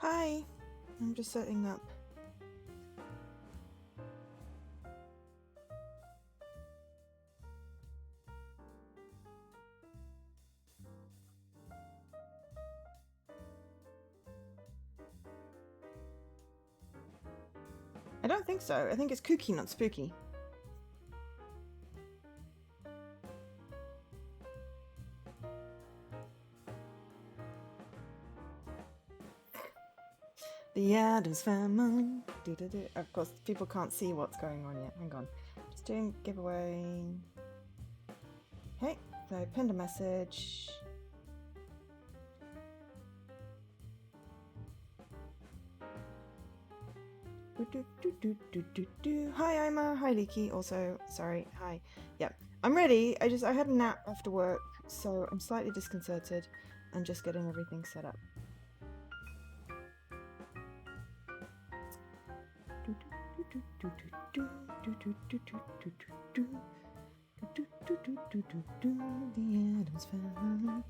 Hi, I'm just setting up. I don't think so. I think it's Kooky, not Spooky. The Addams Family. Of course, people can't see what's going on yet. Hang on. Just doing giveaway. Okay, so I pinned a message. Hi, Ima. Hi, Leaky. Also, sorry. Hi. Yep. I'm ready. I had a nap after work, so I'm slightly disconcerted and just getting everything set up. The Addams Family.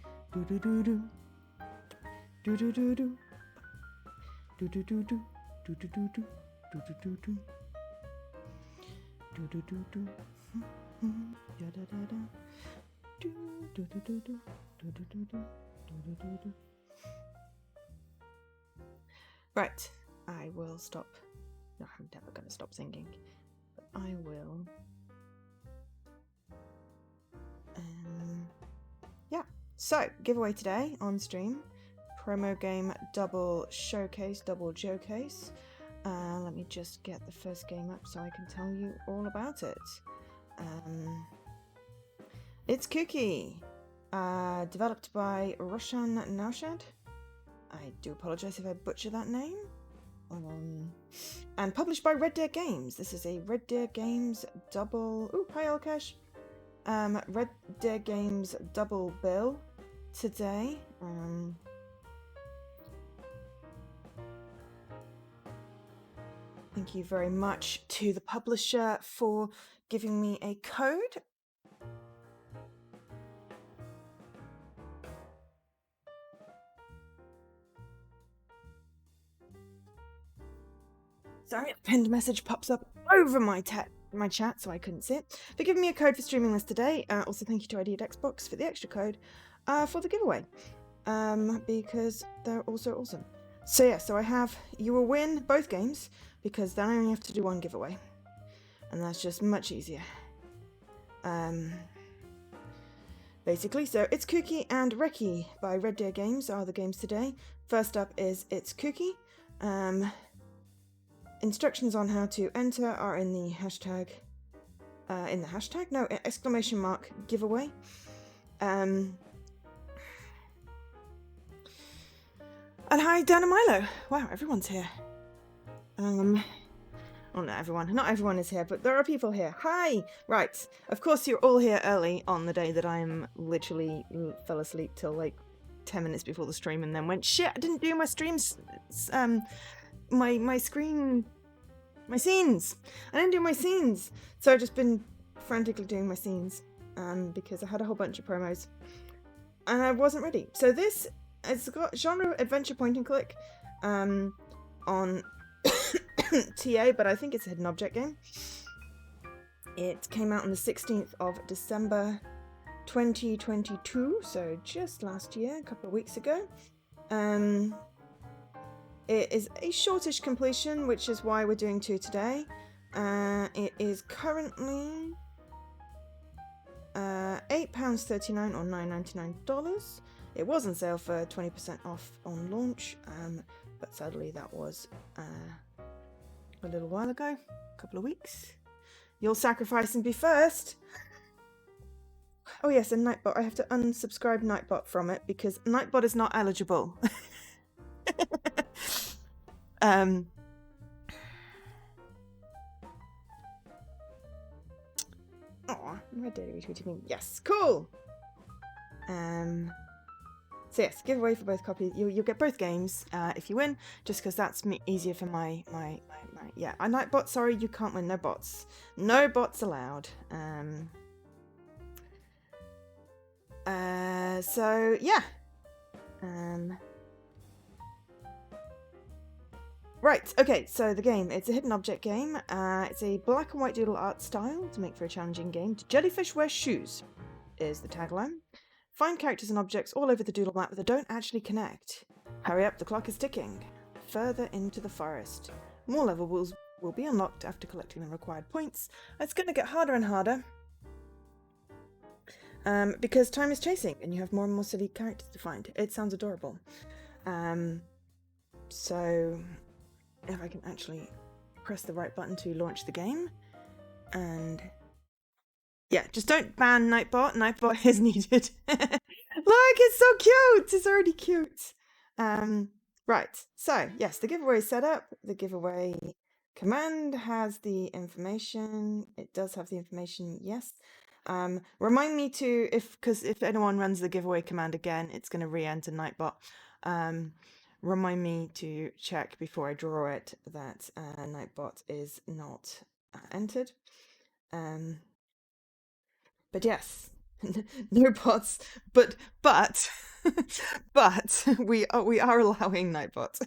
Right, I will stop. No, I'm never going to stop singing, but I will. Yeah, so giveaway today on stream. Promo game double showcase, double showcase. Let me just get the first game up so I can tell you all about it. It's Kooky, developed by Roshan Naushad. I do apologize if I butcher that name. And published by Red Deer Games. This is a Red Deer Games double... Ooh, hi Alkesh. Red Deer Games double bill today. Thank you very much to the publisher for giving me a code. Sorry, a pinned message pops up over my chat, so I couldn't see it. But giving me a code for streaming this today. Also, thank you to Unedited Xbox for the extra code for the giveaway, because they're also awesome. So yeah, so you will win both games because then I only have to do one giveaway, and that's just much easier. Basically, so It's Kooky and Reki by Red Deer Games are the games today. First up is It's Kooky. Instructions on how to enter are in the hashtag. Exclamation mark giveaway. And hi, Dan and Milo. Wow, everyone's here. Well, not everyone is here, but there are people here. Hi! Right, of course you're all here early on the day that I'm literally fell asleep till like 10 minutes before the stream and then went, shit, I didn't do my streams, my scenes. I didn't do my scenes. So I've just been frantically doing my scenes, because I had a whole bunch of promos and I wasn't ready. So this has got genre adventure point and click, on TA, but I think it's a hidden object game. It came out on the 16th of December 2022, so just last year, a couple of weeks ago. It is a shortish completion, which is why we're doing two today. It is currently £8.39 or $9.99. It was on sale for 20% off on launch, but sadly that was a little while ago, a couple of weeks. You'll sacrifice and be first. Oh yes, and Nightbot. I have to unsubscribe Nightbot from it because Nightbot is not eligible. Red Dead retweeted me. Yes, cool. So yes, giveaway for both copies. You'll get both games if you win, just because that's easier for my yeah. I Nightbot. Sorry, you can't win. No bots. No bots allowed. So yeah. Right, okay, so the game, it's a hidden object game. It's a black and white doodle art style to make for a challenging game. Jellyfish wear shoes is the tagline. Find characters and objects all over the doodle map that don't actually connect. Hurry up, the clock is ticking. Further into the forest. More levels will be unlocked after collecting the required points. It's going to get harder and harder. Because time is chasing and you have more and more silly characters to find. It sounds adorable. So if I can actually press the right button to launch the game, and yeah, just don't ban Nightbot. Nightbot is needed. Look, it's so cute. It's already cute. Right. So yes, the giveaway is set up. The giveaway command has the information. It does have the information. Yes. Remind me to, because if anyone runs the giveaway command again, it's going to re-enter Nightbot. Remind me to check before I draw it that Nightbot is not entered. But yes, no bots. But we are allowing Nightbot.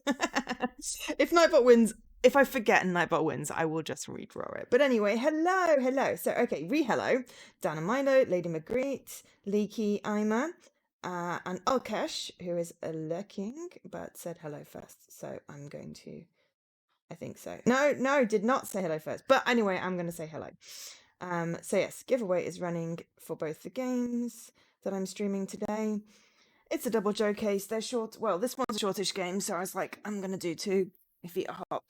If Nightbot wins, if I forget and Nightbot wins, I will just redraw it. But anyway, hello. So okay, hello, Dana Milo, Lady Magritte, Leaky Ima. And Alkesh, who is lurking, but said hello first. So I'm going to, I think so. No, did not say hello first. But anyway, I'm going to say hello. So yes, giveaway is running for both the games that I'm streaming today. It's a double showcase. They're short. Well, this one's a shortish game, so I was like, I'm going to do 2. My feet are hot.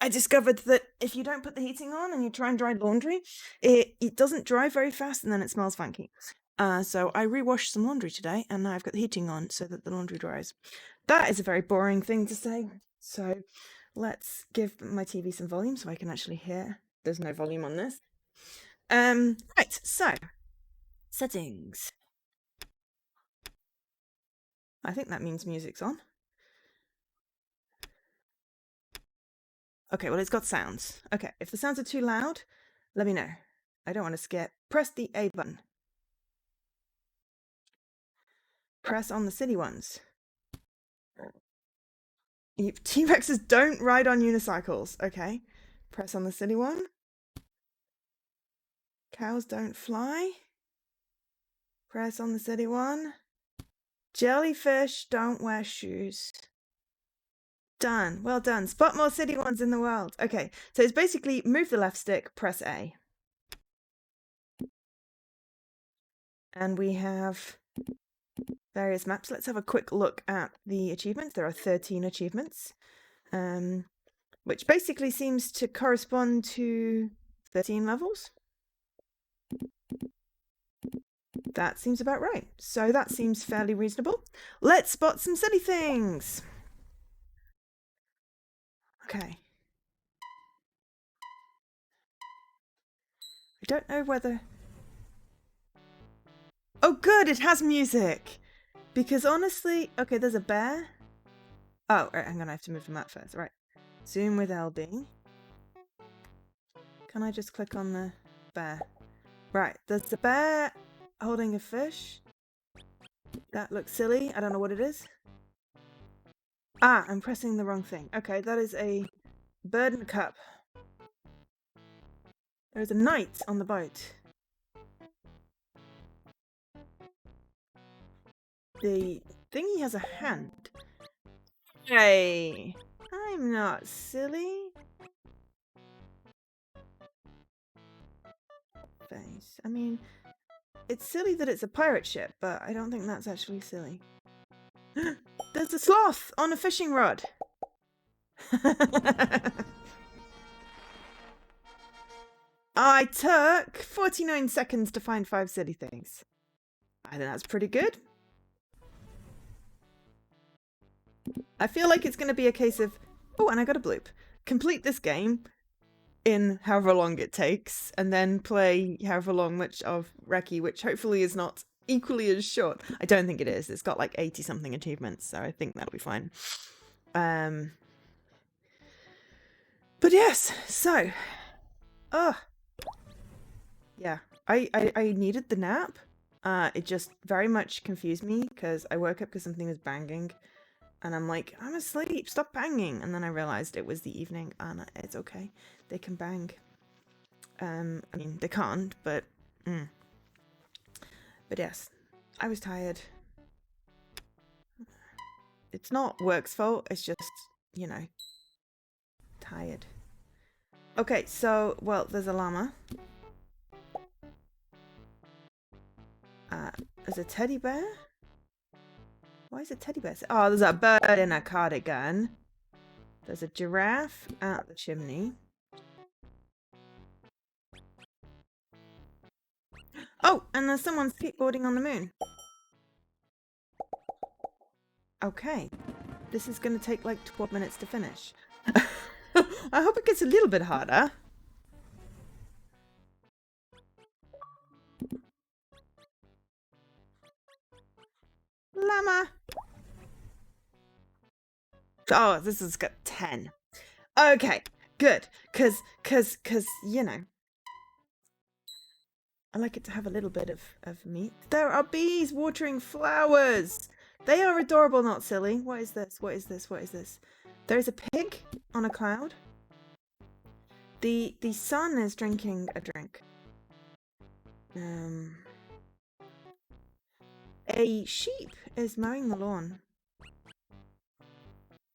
I discovered that if you don't put the heating on and you try and dry laundry, it doesn't dry very fast and then it smells funky. So I re-washed some laundry today, and now I've got the heating on so that the laundry dries. That is a very boring thing to say. So let's give my TV some volume so I can actually hear. There's no volume on this. Right, so settings. I think that means music's on. Okay, well, it's got sounds. Okay, if the sounds are too loud, let me know. I don't want to skip. Press the A button. Press on the silly ones. T-Rexes don't ride on unicycles. Okay. Press on the silly one. Cows don't fly. Press on the silly one. Jellyfish don't wear shoes. Done. Well done. Spot more silly ones in the world. Okay. So it's basically move the left stick, press A. And we have various maps. Let's have a quick look at the achievements. There are 13 achievements, which basically seems to correspond to 13 levels. That seems about right. So that seems fairly reasonable. Let's spot some silly things. Okay. I don't know whether... Oh, good, it has music. Because honestly... Okay, there's a bear. Oh, right, hang on, I have to move the map first. Right. Zoom with LB. Can I just click on the bear? Right, there's the bear holding a fish. That looks silly. I don't know what it is. Ah, I'm pressing the wrong thing. Okay, that is a bird in a cup. There's a knight on the boat. The thingy has a hand. Hey, I'm not silly. Face. I mean, it's silly that it's a pirate ship, but I don't think that's actually silly. There's a sloth on a fishing rod. I took 49 seconds to find 5 silly things. I think that's pretty good. I feel like it's going to be a case of, oh, and I got a bloop. Complete this game in however long it takes, and then play however long much of Recce, which hopefully is not equally as short. I don't think it is. It's got like 80 something achievements, so I think that'll be fine. But yes, so yeah, I needed the nap. It just very much confused me because I woke up because something was banging, And I'm like, I'm asleep, stop banging. And then I realized it was the evening, and it's okay. They can bang. I mean, they can't, but... But yes, I was tired. It's not work's fault, it's just, you know, tired. Okay, so, well, there's a llama. There's a teddy bear. Why is a teddy bear? Oh, there's a bird in a cardigan. There's a giraffe out the chimney. Oh, and there's someone skateboarding on the moon. Okay, this is going to take like 12 minutes to finish. I hope it gets a little bit harder. Llama. Oh, this has got 10. Okay, good. Cause, you know, I like it to have a little bit of meat. There are bees watering flowers. They are adorable, not silly. What is this? What is this? What is this? There is a pig on a cloud. The sun is drinking a drink. A sheep is mowing the lawn.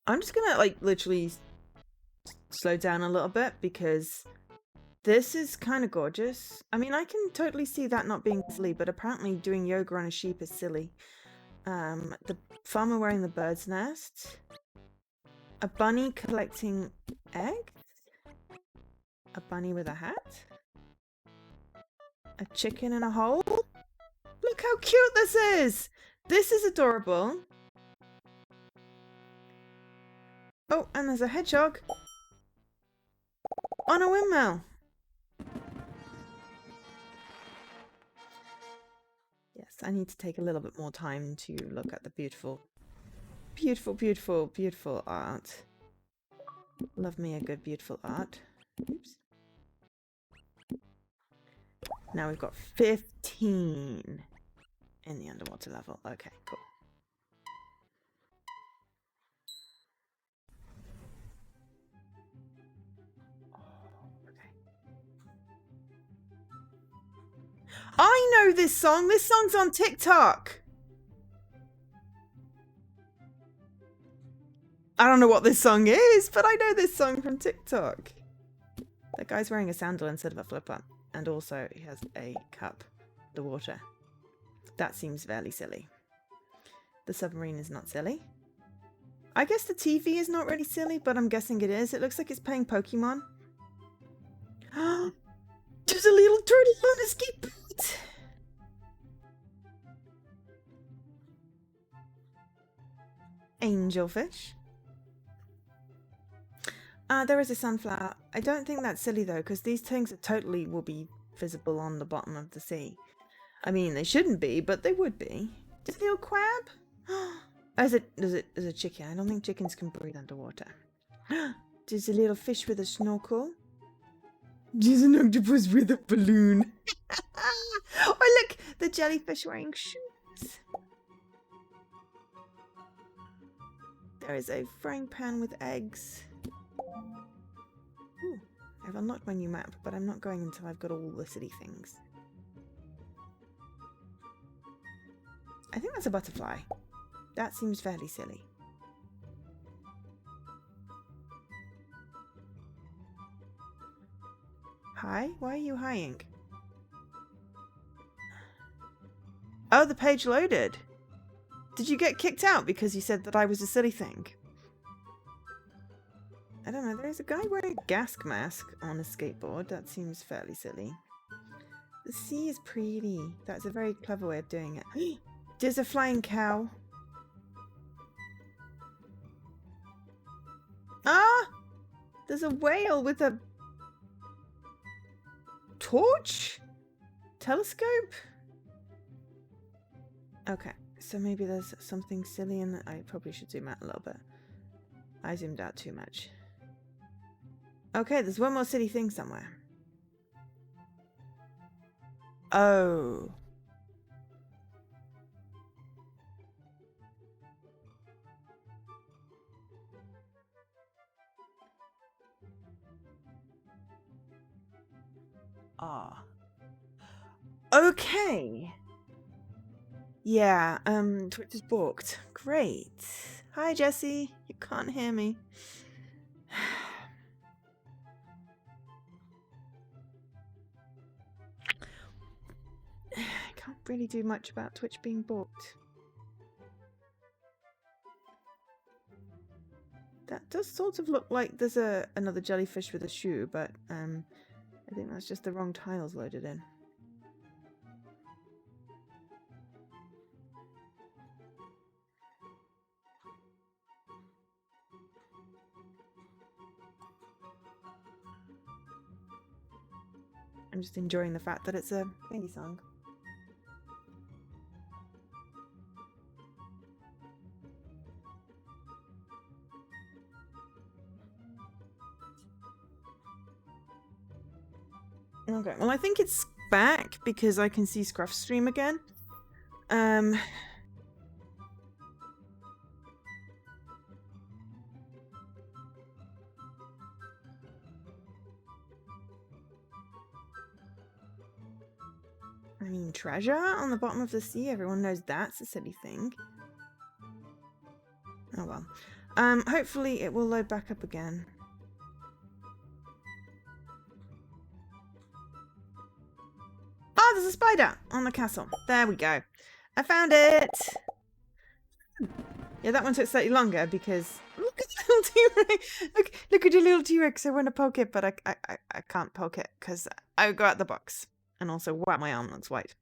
I'm just gonna like literally slow down a little bit because this is kind of gorgeous. I mean, I can totally see that not being silly, but apparently doing yoga on a sheep is silly. The farmer wearing the bird's nest. A bunny collecting eggs. A bunny with a hat. A chicken in a hole. Look how cute this is! This is adorable. Oh, and there's a hedgehog on a windmill. Yes, I need to take a little bit more time to look at the beautiful, beautiful, beautiful, beautiful art. Love me a good beautiful art. Oops. Now we've got 15 in the underwater level. Okay, cool. I know this song. This song's on TikTok. I don't know what this song is, but I know this song from TikTok. That guy's wearing a sandal instead of a flipper. And also he has a cup of water. That seems fairly silly. The submarine is not silly. I guess the TV is not really silly, but I'm guessing it is. It looks like it's playing Pokemon. There's a little turtle on a skateboard. Angelfish. There is a sunflower. I don't think that's silly though, because these things are totally will be visible on the bottom of the sea. I mean, they shouldn't be, but they would be. There's a little crab. There's a chicken. I don't think chickens can breathe underwater. There's a little fish with a snorkel. There's an octopus with a balloon. Oh, look! The jellyfish wearing shoes. There is a frying pan with eggs. Ooh, I've unlocked my new map, but I'm not going until I've got all the city things. I think that's a butterfly. That seems fairly silly. Hi? Why are you hiing? Oh, the page loaded. Did you get kicked out because you said that I was a silly thing? I don't know. There's a guy wearing a gas mask on a skateboard. That seems fairly silly. The sea is pretty. That's a very clever way of doing it. There's a flying cow. Ah! There's a whale with a torch? Telescope? Okay, so maybe there's something silly in it. I probably should zoom out a little bit. I zoomed out too much. Okay, there's one more silly thing somewhere. Oh. Ah. Okay. Yeah, Twitch is booked. Great. Hi, Jesse. You can't hear me. I can't really do much about Twitch being booked. That does sort of look like there's another jellyfish with a shoe, but I think that's just the wrong tiles loaded in. I'm just enjoying the fact that it's a baby song. Okay, well I think it's back because I can see Scruff's stream again. I mean, treasure on the bottom of the sea, everyone knows that's a silly thing. Oh well. Hopefully it will load back up again. Oh, there's a spider on the castle. There we go. I found it! Yeah, that one took slightly longer because... Look at the little T-Rex! Look at your little T-Rex. I want to poke it, but I can't poke it because I got the box. And also, wow, my arm looks white.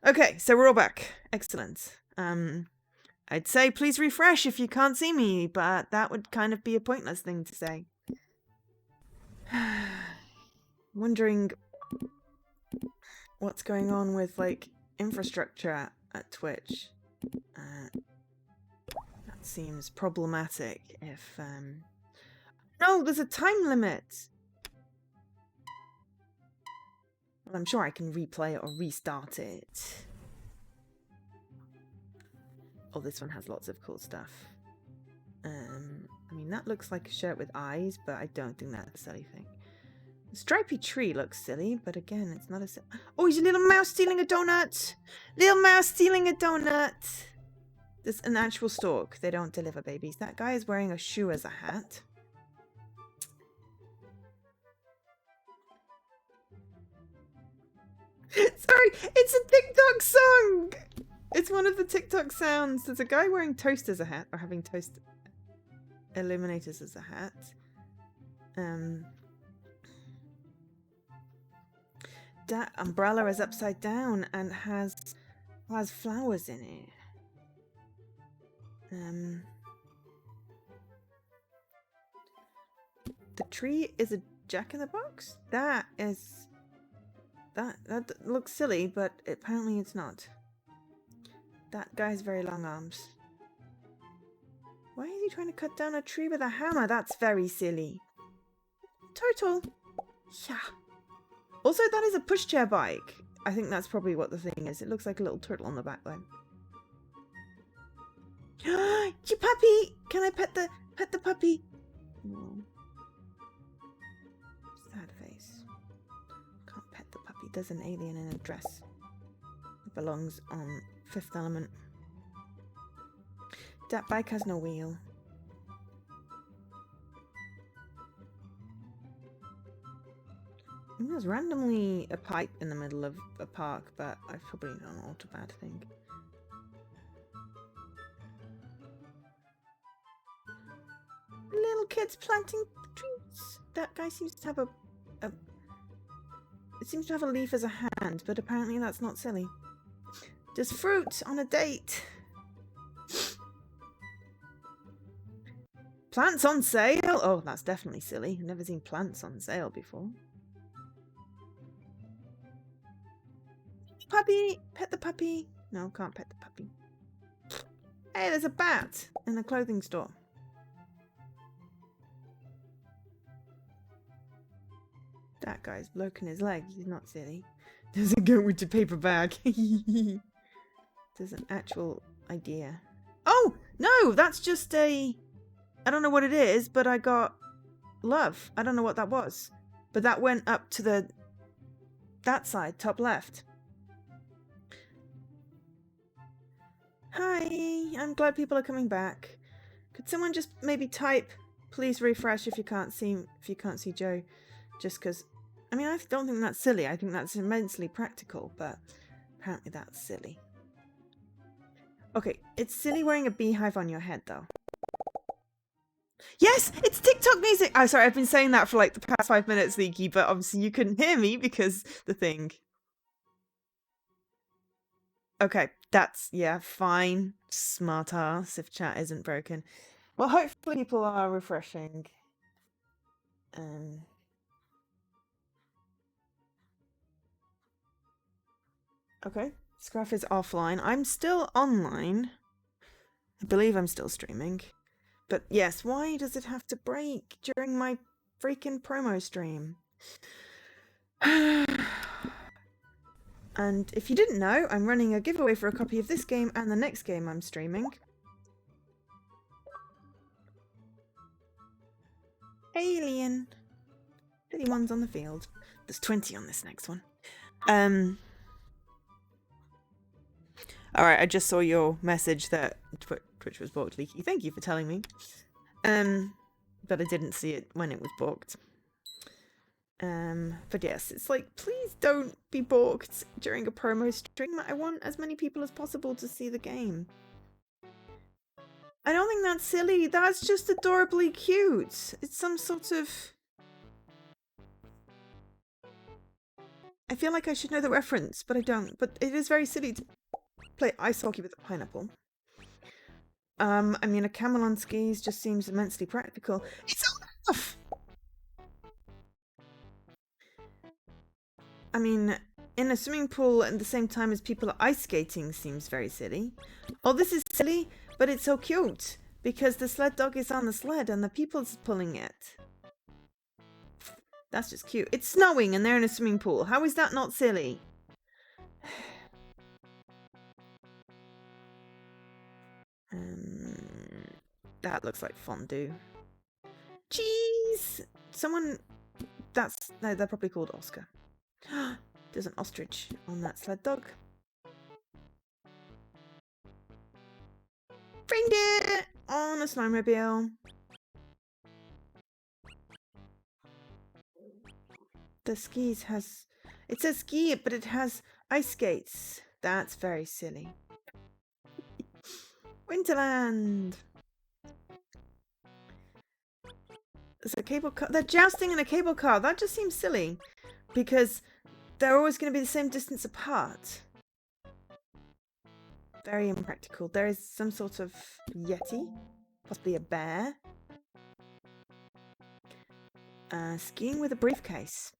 Okay, so we're all back. Excellent. I'd say please refresh if you can't see me, but that would kind of be a pointless thing to say. Wondering what's going on with, like, infrastructure at Twitch. That seems problematic if, No, there's a time limit! Well, I'm sure I can replay it or restart it. Oh, this one has lots of cool stuff. I mean, that looks like a shirt with eyes, but I don't think that's a silly thing. The stripy tree looks silly, but again, it's not a silly... Oh, he's a little mouse stealing a donut! Little mouse stealing a donut! There's an actual stork. They don't deliver babies. That guy is wearing a shoe as a hat. Sorry, it's a TikTok song! It's one of the TikTok sounds. There's a guy wearing toast as a hat, or having toast illuminators as a hat. That umbrella is upside down and has flowers in it. The tree is a jack-in-the-box? That looks silly, but apparently it's not. That guy's very long arms. Why is he trying to cut down a tree with a hammer? That's very silly. Turtle. Yeah. Also, that is a pushchair bike. I think that's probably what the thing is. It looks like a little turtle on the back though. Your puppy! Can I pet the puppy? Oh. Sad face. Can't pet the puppy. There's an alien in a dress. It belongs on Fifth Element. That bike has no wheel. There's randomly a pipe in the middle of a park, but I've probably done an auto-bad thing. Little kids planting trees. That guy seems to have it seems to have a leaf as a hand, but apparently that's not silly. There's fruit on a date. Plants on sale? Oh, that's definitely silly. I've never seen plants on sale before. Puppy! Pet the puppy! No, can't pet the puppy. Hey, there's a bat in the clothing store. That guy's broken his leg. He's not silly. Doesn't go with the paper bag. There's an actual idea. Oh! No! That's just a... I don't know what it is, but I got love. I don't know what that was. But that went up to the that side, top left. Hi, I'm glad people are coming back. Could someone just maybe type, please refresh if you can't see Joe, just because, I mean, I don't think that's silly. I think that's immensely practical, but apparently that's silly. Okay, it's silly wearing a beehive on your head, though. Yes, it's TikTok music. Oh, sorry, I've been saying that for like the past 5 minutes, Leaky, but obviously you couldn't hear me because the thing. Okay, that's, yeah, fine. Smart ass if chat isn't broken. Well, hopefully people are refreshing. Okay, Scruff is offline. I'm still online. I believe I'm still streaming. But yes, why does it have to break during my freaking promo stream? And if you didn't know, I'm running a giveaway for a copy of this game and the next game I'm streaming. Alien. 31's on the field. There's 20 on this next one. Alright, I just saw your message that Twitch was booked, Leaky. Thank you for telling me. But I didn't see it when it was booked. But yes, it's like, please don't be booked during a promo stream. I want as many people as possible to see the game. I don't think that's silly. That's just adorably cute. It's some sort of... I feel like I should know the reference, but I don't. But it is very silly to play ice hockey with a pineapple. I mean, a camel on skis just seems immensely practical. It's enough! I mean, in a swimming pool at the same time as people are ice skating seems very silly. Oh, this is silly, but it's so cute. Because the sled dog is on the sled and the people's pulling it. That's just cute. It's snowing and they're in a swimming pool. How is that not silly? That looks like fondue. Jeez! Someone... No, they're probably called Oscar. There's an ostrich on that sled dog. Reindeer on a snowmobile. The skis has... It says ski, but it has ice skates. That's very silly. Winterland! There's a cable car. They're jousting in a cable car. That just seems silly. Because they're always going to be the same distance apart. Very impractical. There is some sort of yeti. Possibly a bear. Skiing with a briefcase.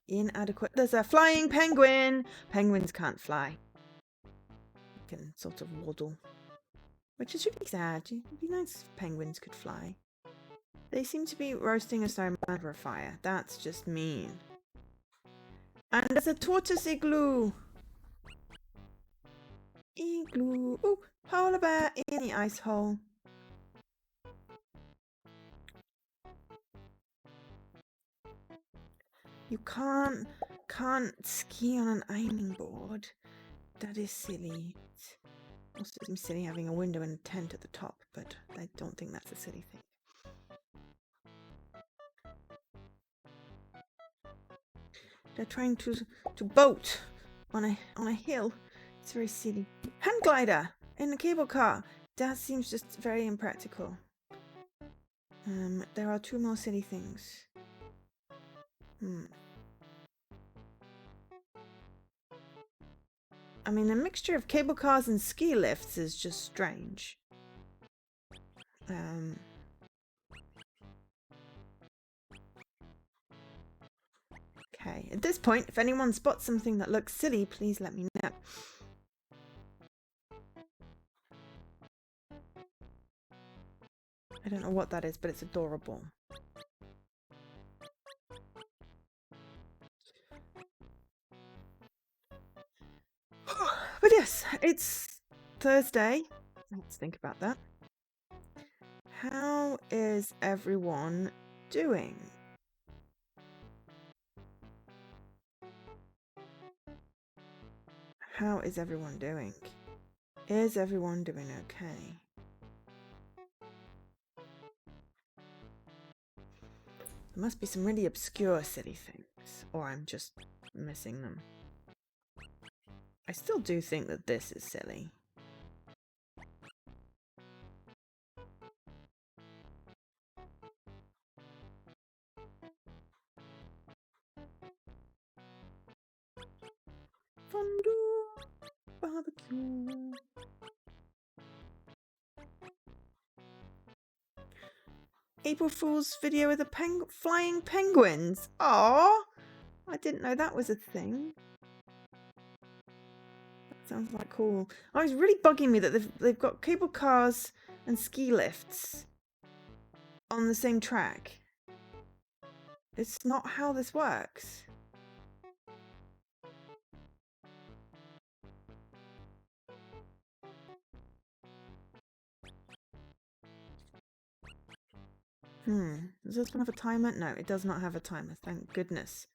Inadequate. There's a flying penguin. Penguins can't fly. You can sort of waddle. Which should be sad. It'd be nice if penguins could fly. They seem to be roasting a snowman over a fire. That's just mean. And there's a tortoise igloo. Igloo. Oh, polar bear in the ice hole. You can't ski on an ironing board. That is silly. It also seems silly having a window and a tent at the top, but I don't think that's a silly thing. They're trying to boat on a hill. It's very silly. Hand glider in a cable car. That seems just very impractical. There are 2 more silly things. I mean, the mixture of cable cars and ski lifts is just strange. Okay, at this point, if anyone spots something that looks silly, please let me know. I don't know what that is, but it's adorable. But yes, it's Thursday. Let's think about that. How is everyone doing? How is everyone doing? Is everyone doing okay? There must be some really obscure silly things, or I'm just missing them. I still do think that this is silly. Fondue barbecue. April Fool's video with the flying penguins. Aww, I didn't know that was a thing. That sounds like cool. Oh, it's really bugging me that they've got cable cars and ski lifts on the same track. It's not how this works. Does this one have a timer? No, it does not have a timer, thank goodness.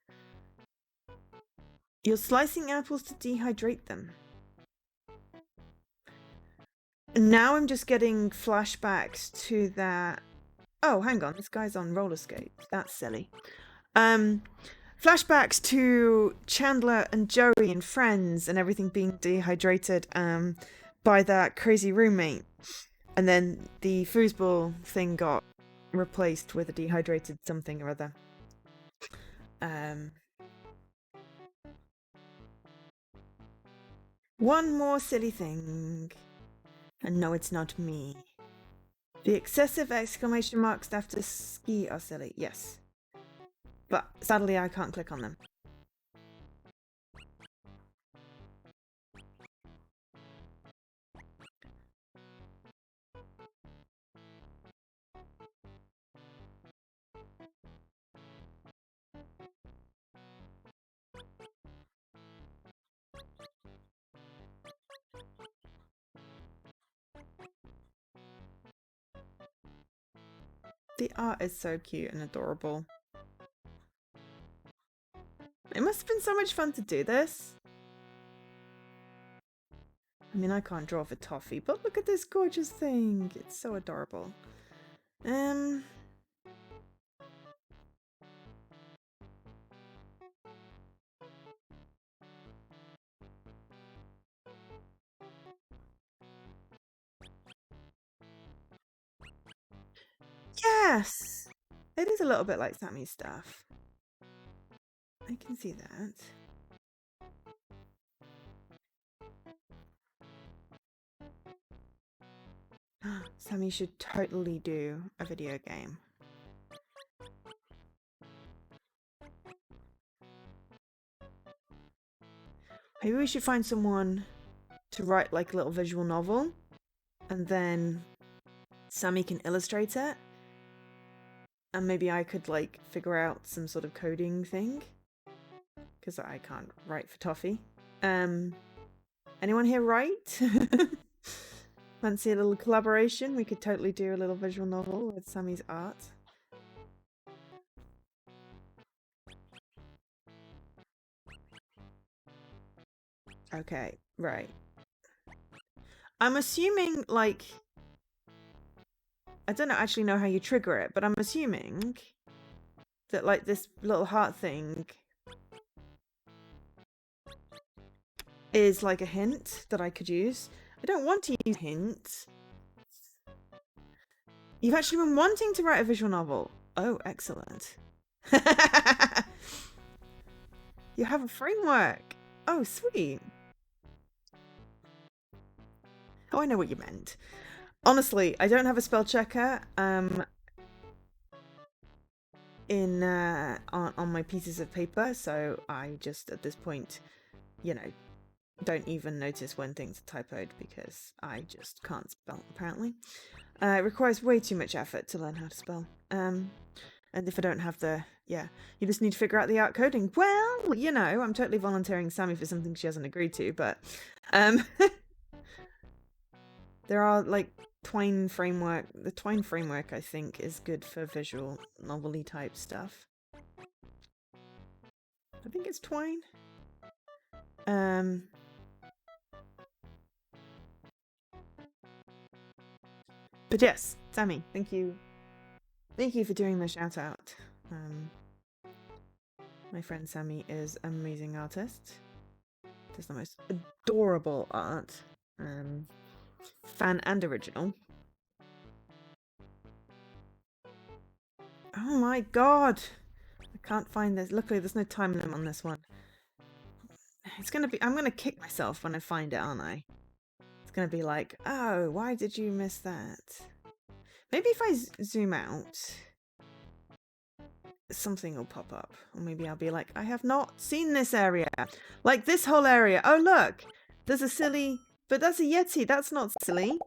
You're slicing apples to dehydrate them. Now I'm just getting flashbacks to that. Oh, hang on, this guy's on roller skates. That's silly. Flashbacks to Chandler and Joey and Friends and everything being dehydrated by that crazy roommate. And then the foosball thing got replaced with a dehydrated something or other. One more silly thing. And no, it's not me. The excessive exclamation marks after ski are silly. Yes. But sadly, I can't click on them. The art is so cute and adorable. It must have been so much fun to do this. I mean, I can't draw for Toffee, but look at this gorgeous thing. It's so adorable. Yes! It is a little bit like Sammy's stuff. I can see that. Sammy should totally do a video game. Maybe we should find someone to write like a little visual novel and then Sammy can illustrate it. And maybe I could like figure out some sort of coding thing. Because I can't write for Toffee. Anyone here write? Fancy a little collaboration? We could totally do a little visual novel with Sammy's art. Okay, right. I'm assuming, like... I don't actually know how you trigger it, but I'm assuming that, like, this little heart thing is, like, a hint that I could use. I don't want to use hints. You've actually been wanting to write a visual novel. Oh, excellent. You have a framework. Oh, sweet. Oh, I know what you meant. Honestly, I don't have a spell checker on my pieces of paper, so I just at this point, you know, don't even notice when things are typoed because I just can't spell apparently. It requires way too much effort to learn how to spell. And if I don't have you just need to figure out the art coding. Well, you know, I'm totally volunteering Sammy for something she hasn't agreed to, but there are like Twine framework. The Twine framework, I think, is good for visual novel-y type stuff. I think it's Twine. But yes, Sammy, thank you. Thank you for doing the shout out. My friend Sammy is an amazing artist. Does the most adorable art. Fan and original. Oh my god! I can't find this. Luckily, there's no time limit on this one. It's gonna be. I'm gonna kick myself when I find it, aren't I? It's gonna be like, oh, why did you miss that? Maybe if I zoom out, something will pop up. Or maybe I'll be like, I have not seen this area. Like this whole area. Oh, look! There's a silly... But that's a Yeti. That's not silly.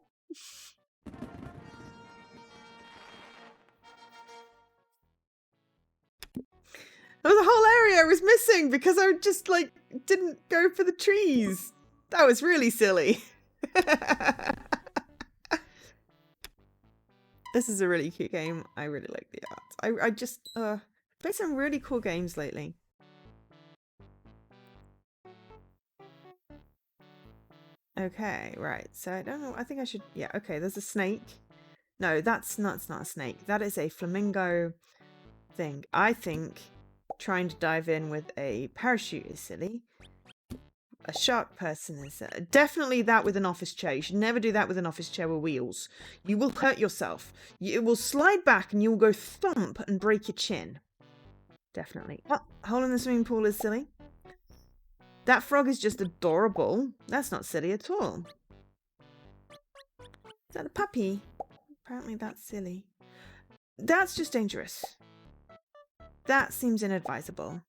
There was a whole area I was missing because I just, like, didn't go for the trees. That was really silly. This is a really cute game. I really like the art. I just played some really cool games lately. Okay, right. So I don't know. I think I should... Yeah, okay. There's a snake. No, that's not a snake. That is a flamingo thing. I think trying to dive in with a parachute is silly. A shark person is definitely that with an office chair. You should never do that with an office chair with wheels. You will hurt yourself. It will slide back and you will go thump and break your chin. Definitely. Oh, hole in the swimming pool is silly. That frog is just adorable. That's not silly at all. Is that a puppy? Apparently that's silly. That's just dangerous. That seems inadvisable.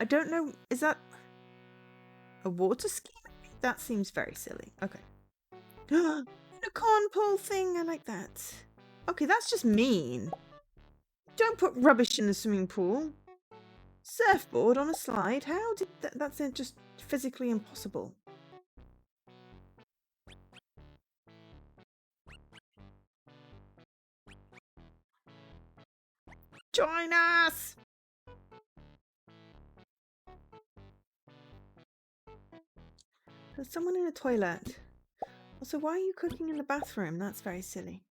I don't know. Is that a water ski? That seems very silly. Okay. Unicorn pool thing. I like that. Okay, that's just mean. Don't put rubbish in the swimming pool. Surfboard on a slide. How did that's just physically impossible. Join us! There's someone in a toilet. Also, why are you cooking in the bathroom? That's very silly.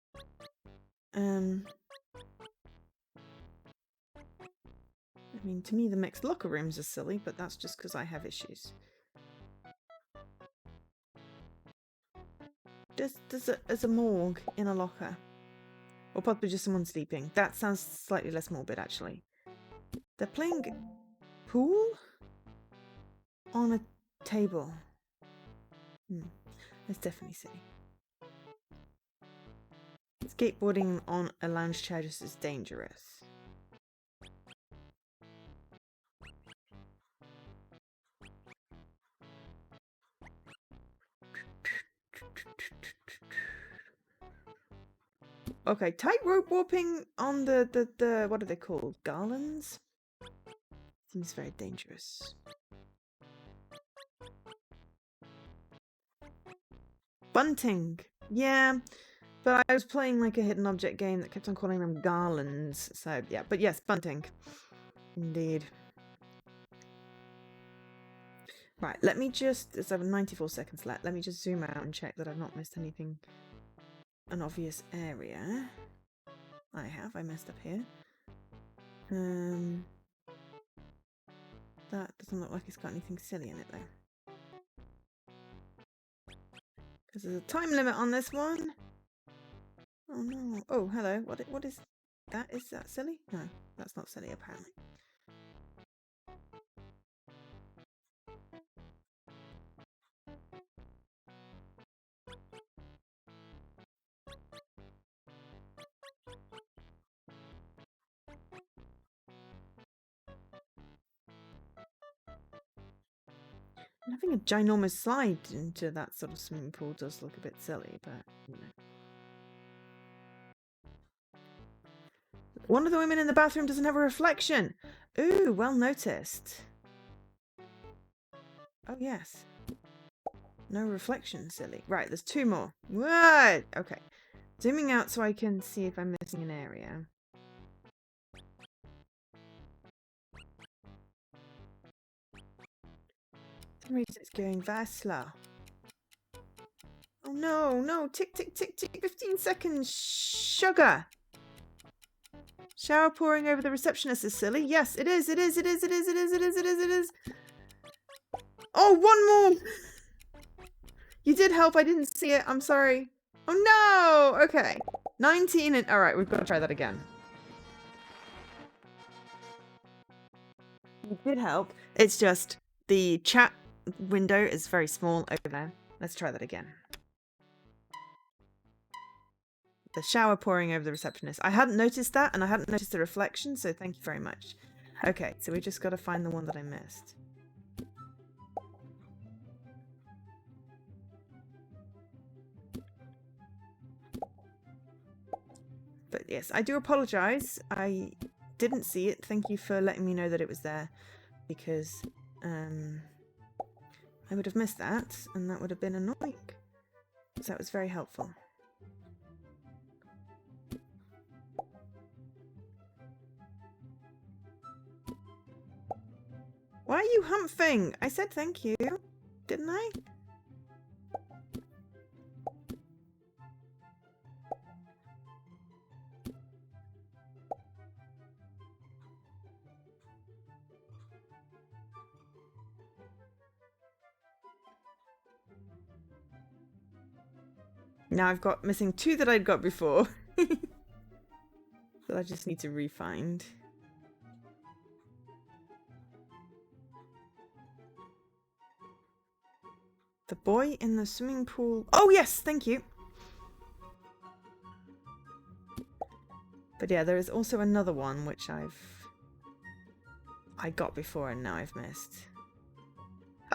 I mean, to me, the mixed locker rooms are silly, but that's just because I have issues. There's a morgue in a locker. Or possibly just someone sleeping. That sounds slightly less morbid, actually. They're playing pool on a table. That's definitely silly. Skateboarding on a lounge chair just is dangerous. Okay, tightrope warping on the what are they called? Garlands? Seems very dangerous. Bunting. Yeah, but I was playing like a hidden object game that kept on calling them garlands. So yeah, but yes, bunting. Indeed. Right, let me just... There's 94 seconds left. Let me just zoom out and check that I've not missed anything. An obvious area. I have. I messed up here. That doesn't look like it's got anything silly in it though. Because there's a time limit on this one. Oh no. Oh, hello. What is that? Is that silly? No, that's not silly apparently. And having a ginormous slide into that sort of swimming pool does look a bit silly, but you know. One of the women in the bathroom doesn't have a reflection. Ooh, well noticed. Oh yes. No reflection, silly. Right, there's two more. What? Okay. Zooming out so I can see if I'm missing an area. For some reason it's going very slow. Oh no, no. Tick, tick, tick, tick. 15 seconds. Sugar. Shower pouring over the receptionist is silly. Yes, it is. It is. It is. It is. It is. It is. It is. It is. Oh, one more. You did help. I didn't see it. I'm sorry. Oh no. Okay. 19 and all right. We've got to try that again. You did help. It's just the chat window is very small over there. Let's try that again. The shower pouring over the receptionist. I hadn't noticed that, and I hadn't noticed the reflection, so thank you very much. Okay, so we just got to find the one that I missed. But yes, I do apologize. I didn't see it. Thank you for letting me know that it was there, because I would have missed that, and that would have been annoying. So that was very helpful. Why are you humping? I said thank you, didn't I? Now I've got missing 2 that I'd got before. That I just need to re-find. The boy in the swimming pool. Oh yes, thank you. But yeah, there is also another one which I got before and now I've missed.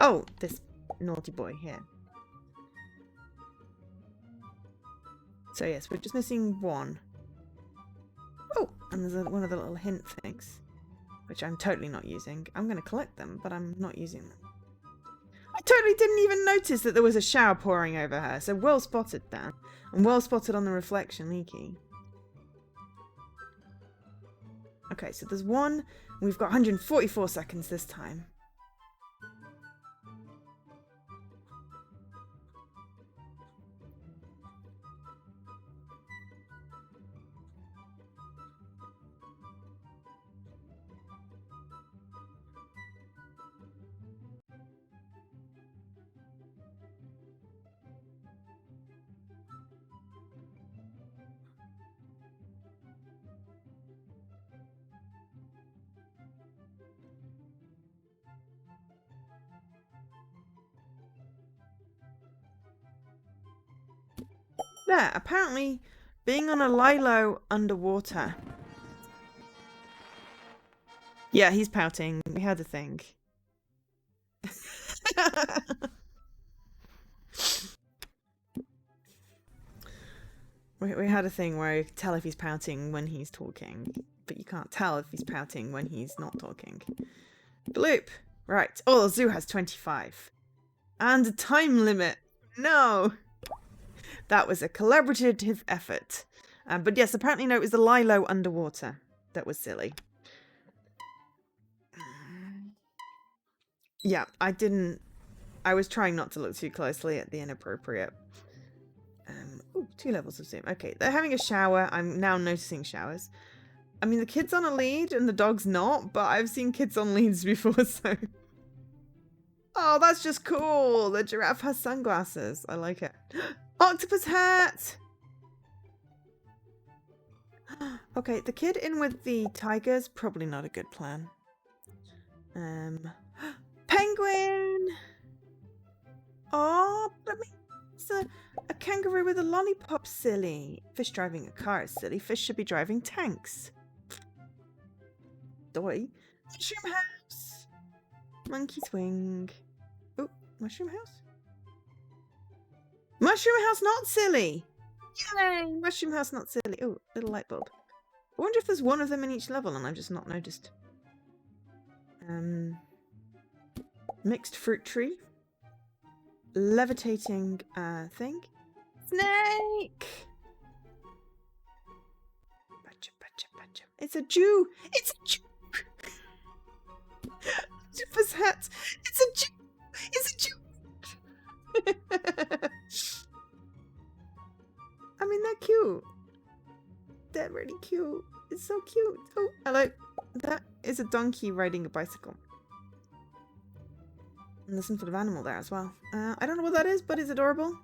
Oh, this naughty boy here. So yes, we're just missing 1. Oh, and there's one of the little hint things, which I'm totally not using. I'm going to collect them, but I'm not using them. I totally didn't even notice that there was a shower pouring over her, so well spotted there. And well spotted on the reflection, Leaky. Okay, so there's 1. We've got 144 seconds this time. There, apparently being on a lilo underwater. Yeah, he's pouting. We had a thing. We had a thing where you can tell if he's pouting when he's talking, but you can't tell if he's pouting when he's not talking. Bloop! Right. Oh, the zoo has 25. And a time limit. No! That was a collaborative effort. But yes, apparently no, it was the lilo underwater that was silly. Yeah, I was trying not to look too closely at the inappropriate. Ooh, 2 levels of zoom. Okay, they're having a shower. I'm now noticing showers. I mean, the kid's on a lead and the dog's not, but I've seen kids on leads before, so... Oh, that's just cool. The giraffe has sunglasses. I like it. Octopus hat! Okay, the kid in with the tiger's probably not a good plan. Penguin! Oh, but it's a kangaroo with a lollipop, silly. Fish driving a car is silly. Fish should be driving tanks. Doy. Mushroom house! Monkey swing. Oh, mushroom house? Mushroom house not silly! Yay! Mushroom house not silly. Oh, little light bulb. I wonder if there's 1 of them in each level and I've just not noticed. Mixed fruit tree. Levitating thing. Snake! It's a Jew! It's a Jew! Octopus hat! It's a Jew! It's a Jew! mean, they're cute. They're really cute. It's so cute. Oh, hello. That is a donkey riding a bicycle. And there's some sort of animal there as well. I don't know what that is, but it's adorable.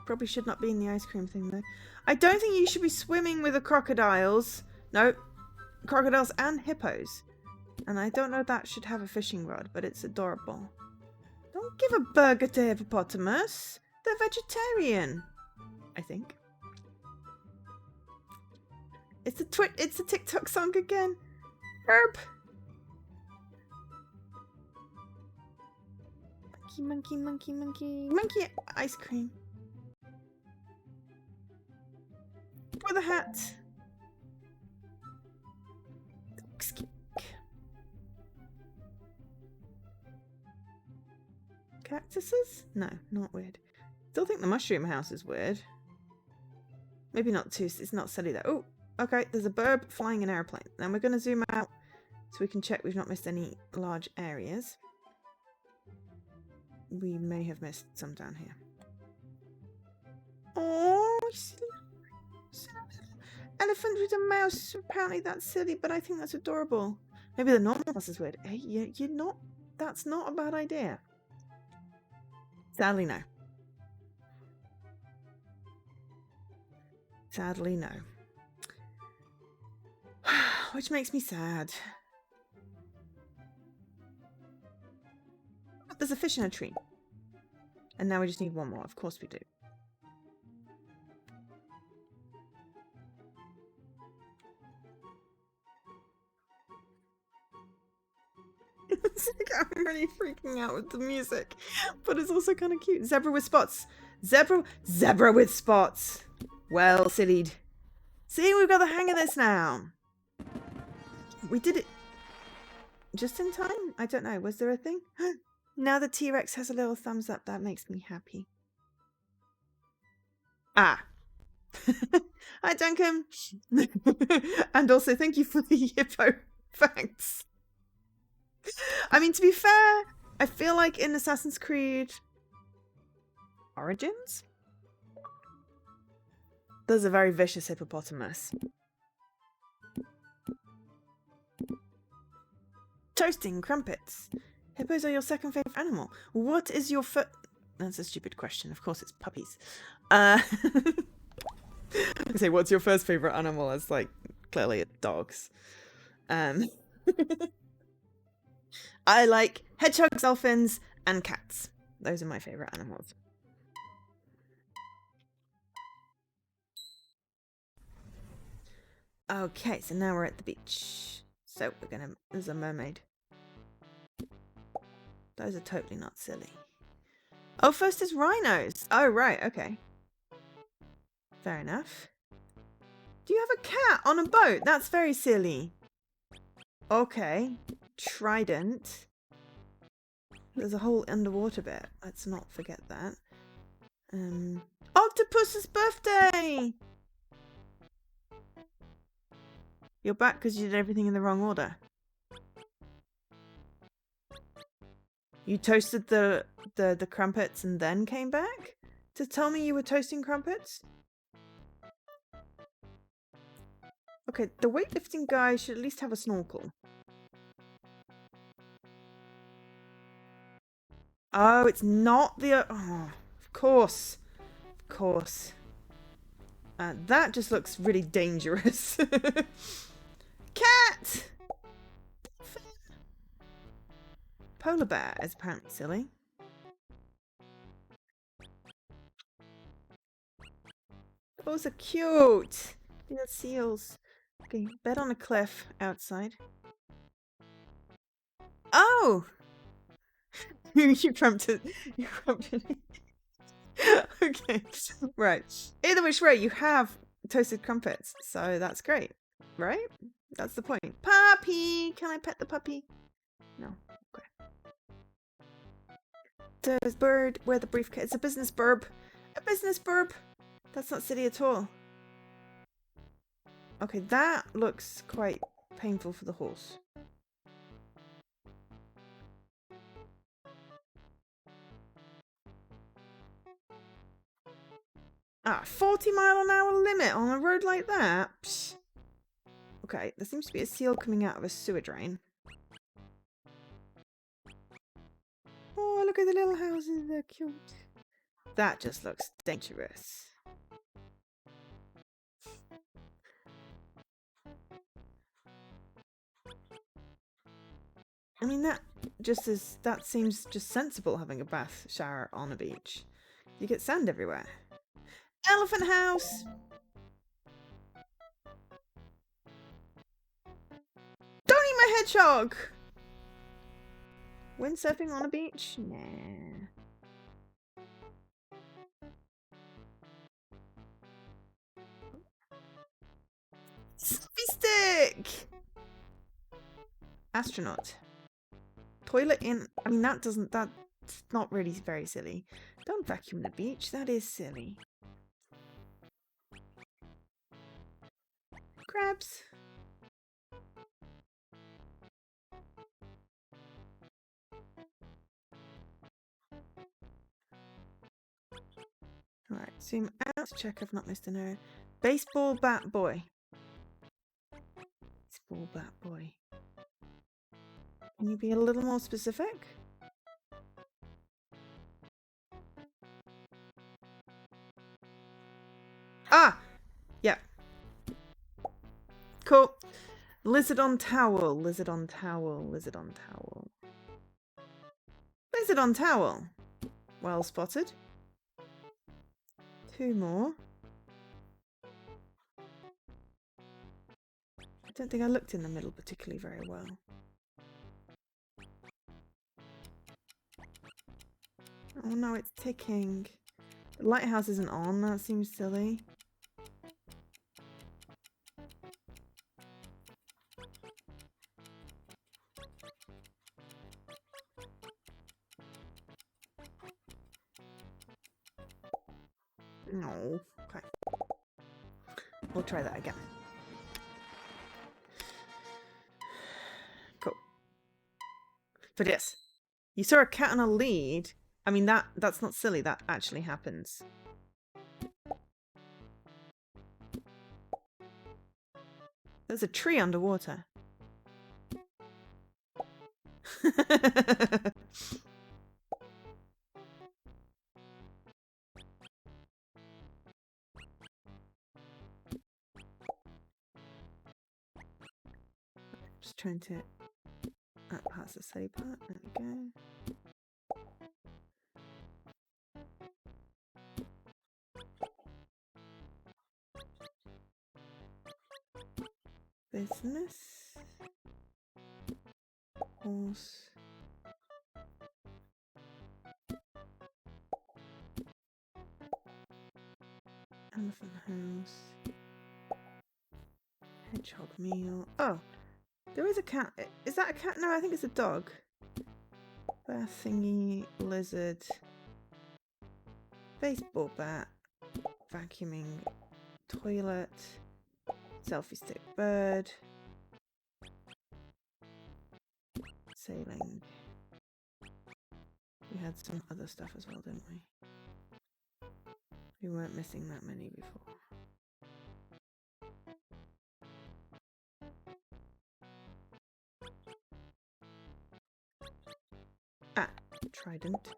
Probably should not be in the ice cream thing though. I don't think you should be swimming with the crocodiles. No, crocodiles and hippos. And I don't know if that should have a fishing rod, but it's adorable. Don't give a burger to hippopotamus. They're vegetarian, I think. It's a TikTok song again. Herb. Monkey, monkey, monkey, monkey. Monkey ice cream. With a hat. Cactuses? No, not weird. Still think the mushroom house is weird. Maybe not too. It's not silly though. Oh, okay. There's a bird flying an airplane. Now we're going to zoom out so we can check we've not missed any large areas. We may have missed some down here. Oh, elephant with a mouse. Apparently that's silly, but I think that's adorable. Maybe the normal house is weird. Hey, you're not. That's not a bad idea. Sadly, no. Sadly, no. Which makes me sad. There's a fish in a tree. And now we just need one more. Of course we do. I'm really freaking out with the music. But it's also kind of cute. Zebra with spots. Zebra with spots. Well, sillied. See, we've got the hang of this now. We did it just in time? I don't know. Was there a thing? Now the T-Rex has a little thumbs up. That makes me happy. Ah. Hi, Duncan. And also, thank you for the hippo facts. I mean, to be fair, I feel like in Assassin's Creed Origins, there's a very vicious hippopotamus. Toasting crumpets. Hippos are your second favourite animal. What is your first... That's a stupid question. Of course it's puppies. I say, what's your first favourite animal? It's like, clearly it's dogs. I like hedgehogs, dolphins, and cats. Those are my favourite animals. Okay, so now we're at the beach. So we're gonna... There's a mermaid. Those are totally not silly. Oh, first is rhinos. Oh, right, okay. Fair enough. Do you have a cat on a boat? That's very silly. Okay. Trident. There's a whole underwater bit. Let's not forget that. Octopus's birthday! You're back because you did everything in the wrong order. You toasted the crumpets and then came back to tell me you were toasting crumpets? Okay, the weightlifting guy should at least have a snorkel. Oh, it's not the... Oh, of course. Of course. That just looks really dangerous. Cat! Polar bear is apparently silly. Those are cute. Little seals. Okay, bed on a cliff outside. Oh! You crumped it. You crumped it. Okay, right. Either which way, you have toasted crumpets, so that's great, right? That's the point. Puppy! Can I pet the puppy? No. Okay. Does bird wear the briefcase? It's a business burb. A business burb! That's not silly at all. Okay, that looks quite painful for the horse. Ah, 40-mile-an-hour limit on a road like that? Psst. Okay, there seems to be a seal coming out of a sewer drain. Oh, look at the little houses, they're cute. That just looks dangerous. I mean, that seems just sensible, having a bath shower on a beach. You get sand everywhere. Elephant house! Don't eat my hedgehog! Windsurfing on a beach? Nah. Selfie stick! Astronaut. Toilet in... I mean, that's not really very silly. Don't vacuum the beach. That is silly. Crabs. Alright, zoom out to check I've not missed an error. Baseball bat boy. Baseball bat boy. Can you be a little more specific? Ah! Yeah. Cool. Lizard on towel. Lizard on towel. Lizard on towel. Lizard on towel. Well spotted. 2 more. I don't think I looked in the middle particularly very well. Oh no, it's ticking. The lighthouse isn't on. That seems silly. No. Okay. We'll try that again. Cool. But yes, you saw a cat on a lead. I mean, that's not silly. That actually happens. There's a tree underwater. Just trying to... That's the silly part. There we go. Business. Horse. Elephant house. Hedgehog meal. Oh, there is a cat. Is that a cat? No, I think it's a dog. Bear thingy, lizard. Baseball bat. Vacuuming. Toilet. Selfie stick bird. Sailing. We had some other stuff as well, didn't we? We weren't missing that many before. Ah, trident.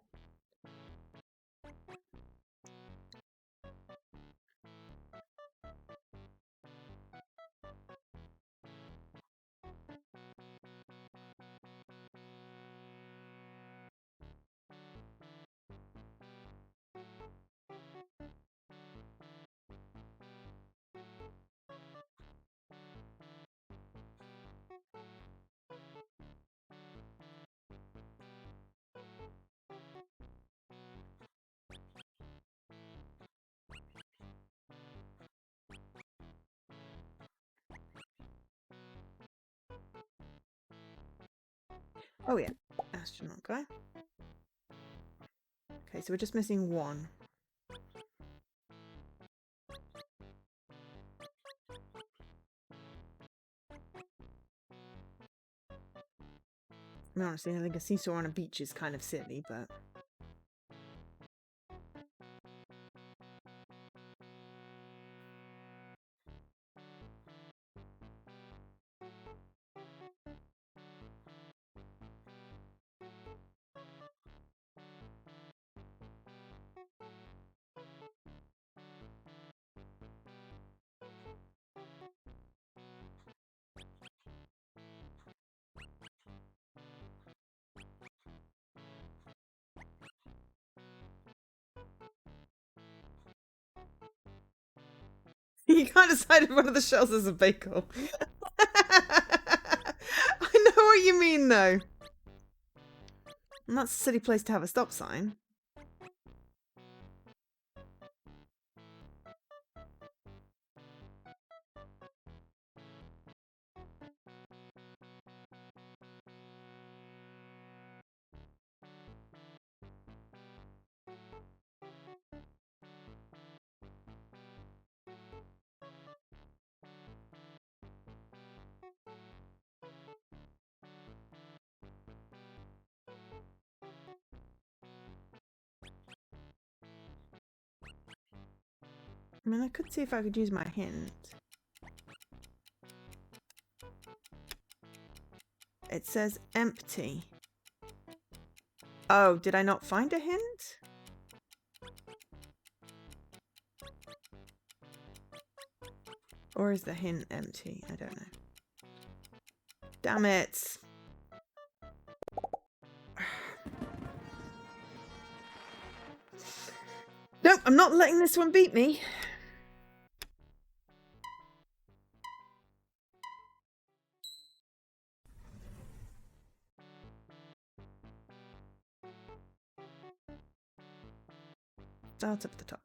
Oh yeah, astronaut guy. Okay, so we're just missing one. I mean, honestly, I think a seesaw on a beach is kind of silly, but... You can't decide if one of the shells is a bagel. I know what you mean, though. And that's a silly place to have a stop sign. I mean, I could see if I could use my hint. It says empty. Oh, did I not find a hint? Or is the hint empty? I don't know. Damn it. Nope, I'm not letting this one beat me. Start up at the top.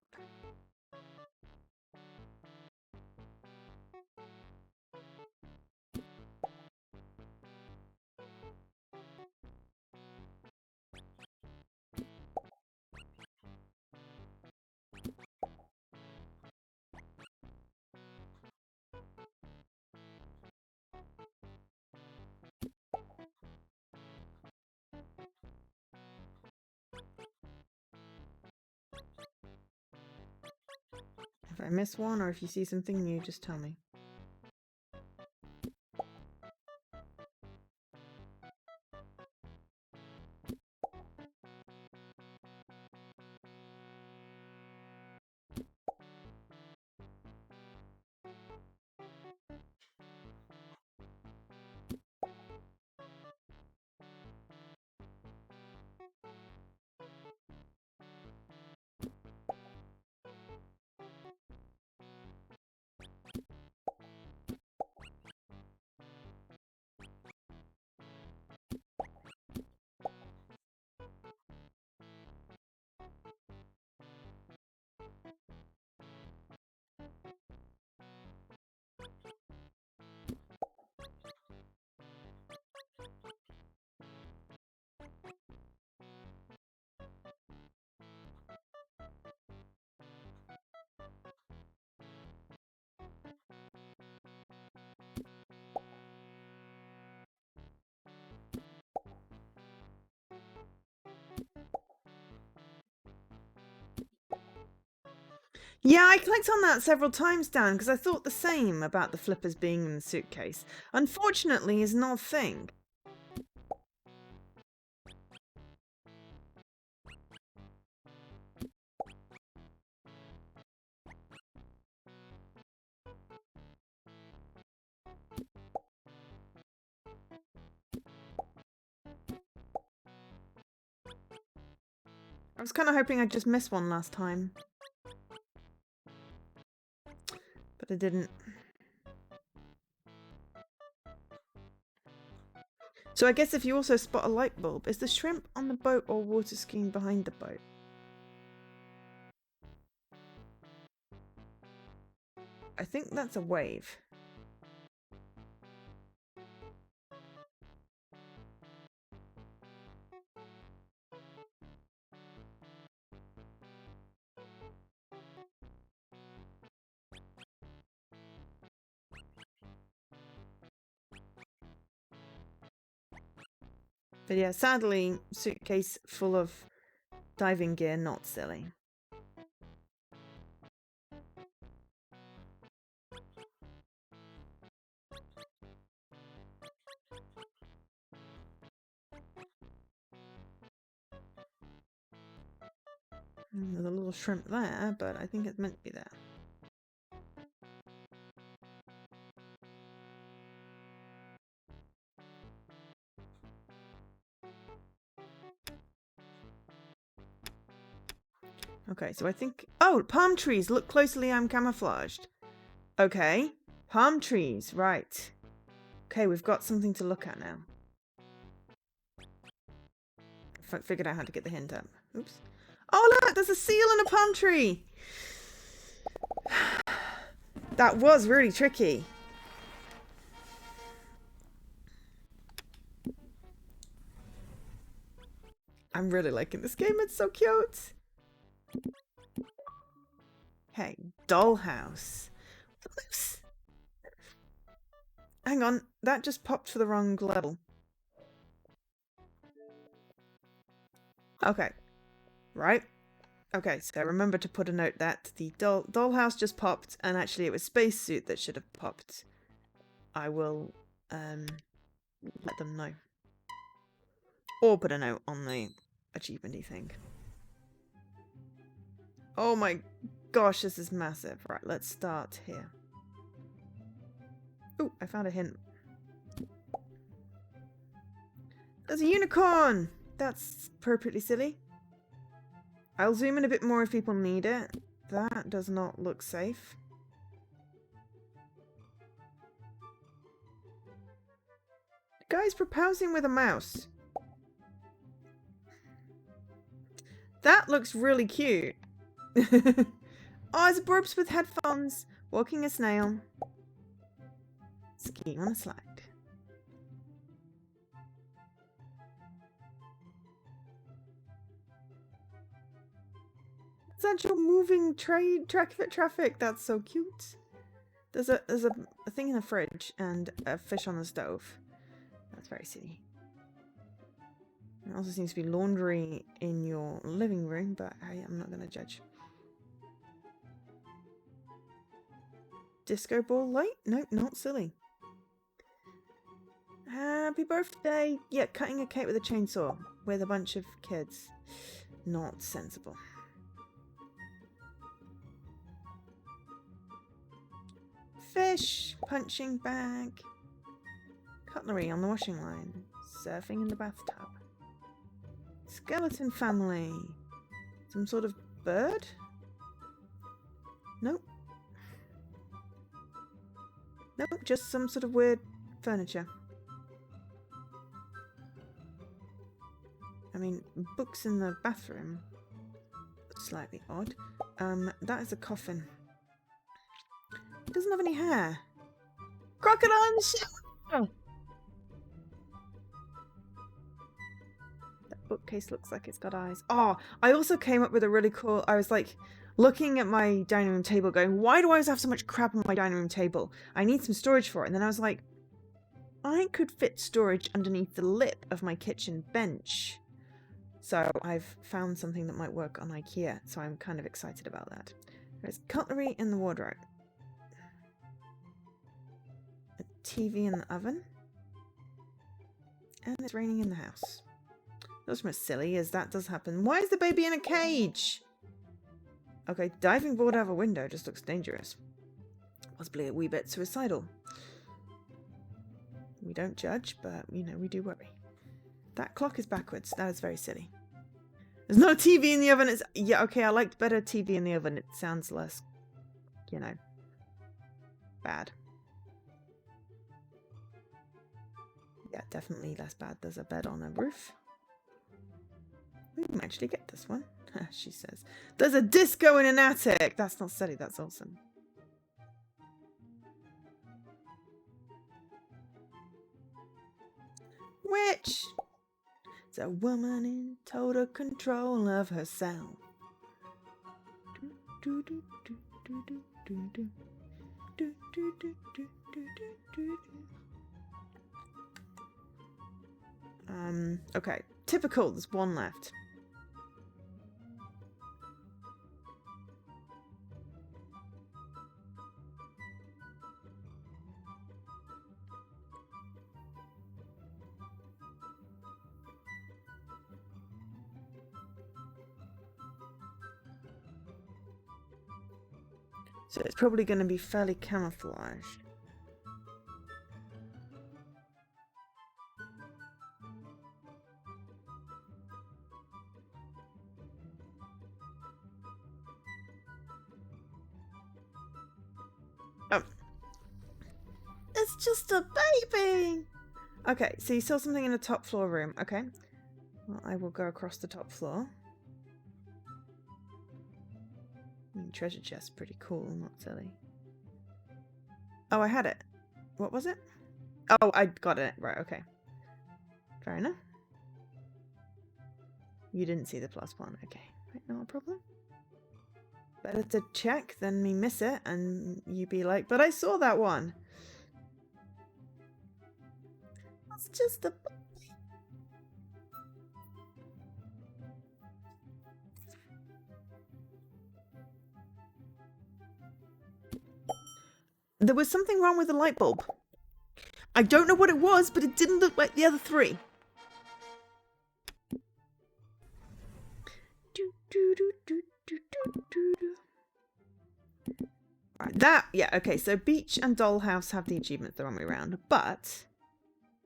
If I miss one or if you see something new, just tell me. Yeah, I clicked on that several times, Dan, because I thought the same about the flippers being in the suitcase. Unfortunately, is not a thing. I was kind of hoping I'd just miss one last time. But I didn't. So I guess if you also spot a light bulb, is the shrimp on the boat or water skiing behind the boat? I think that's a wave. But yeah, sadly, suitcase full of diving gear, not silly. There's a little shrimp there, but I think it's meant to be there. Okay, so I think... Oh, palm trees! Look closely, I'm camouflaged. Okay. Palm trees, right. Okay, we've got something to look at now. Figured out how to get the hint up. Oops. Oh, look! There's a seal in a palm tree! That was really tricky. I'm really liking this game. It's so cute. Hey, dollhouse. Oops. Hang on. That just popped for the wrong level. Okay. Right. Okay, so remember to put a note that the dollhouse just popped, and actually it was spacesuit that should have popped. I will let them know. Or put a note on the achievement-y thing. Oh my gosh, this is massive. Right, let's start here. Oh, I found a hint. There's a unicorn! That's appropriately silly. I'll zoom in a bit more if people need it. That does not look safe. The guy's proposing with a mouse. That looks really cute. Oh, it's a Burbs with headphones. Walking a snail. Skiing on a slide. It's actual moving traffic. That's so cute. There's a thing in the fridge and a fish on the stove. That's very silly. There also seems to be laundry in your living room, but hey, I'm not going to judge. Disco ball light? Nope, not silly. Happy birthday! Yeah, cutting a cake with a chainsaw with a bunch of kids. Not sensible. Fish! Punching bag. Cutlery on the washing line. Surfing in the bathtub. Skeleton family. Some sort of bird? Nope. Nope, just some sort of weird furniture. I mean, books in the bathroom. Slightly odd. That is a coffin. It doesn't have any hair. Crocodile in the shower! That bookcase looks like it's got eyes. Oh, I also came up with a really cool... I was like looking at my dining room table going, why do I always have so much crap on my dining room table? I need some storage for it. And then I was like, I could fit storage underneath the lip of my kitchen bench. So I've found something that might work on IKEA. So I'm kind of excited about that. There's cutlery in the wardrobe. A TV in the oven. And it's raining in the house. That's most silly, as that does happen. Why is the baby in a cage? Okay, diving board out of a window just looks dangerous. Possibly a wee bit suicidal. We don't judge, but, you know, we do worry. That clock is backwards. That is very silly. There's no TV in the oven. It's, yeah, okay, I liked better TV in the oven. It sounds less, you know, bad. Yeah, definitely less bad. There's a bed on a roof. We can actually get this one. She says. There's a disco in an attic. That's not silly. That's awesome. Witch. It's a woman in total control of herself. Okay. Typical. There's one left. So it's probably going to be fairly camouflaged. Oh. It's just a baby! Okay, so you saw something in the top floor room. Okay. Well, I will go across the top floor. Treasure chest, pretty cool, not silly. Oh, I had it. What was it? Oh, I got it. Right, okay. Fair enough. You didn't see the plus one. Okay, right, not a problem. Better to check than me miss it and you be like, but I saw that one. That's just a... There was something wrong with the light bulb. I don't know what it was, but it didn't look like the other three. Right, that, yeah, okay, so Beach and Dollhouse have the achievement the wrong way around, but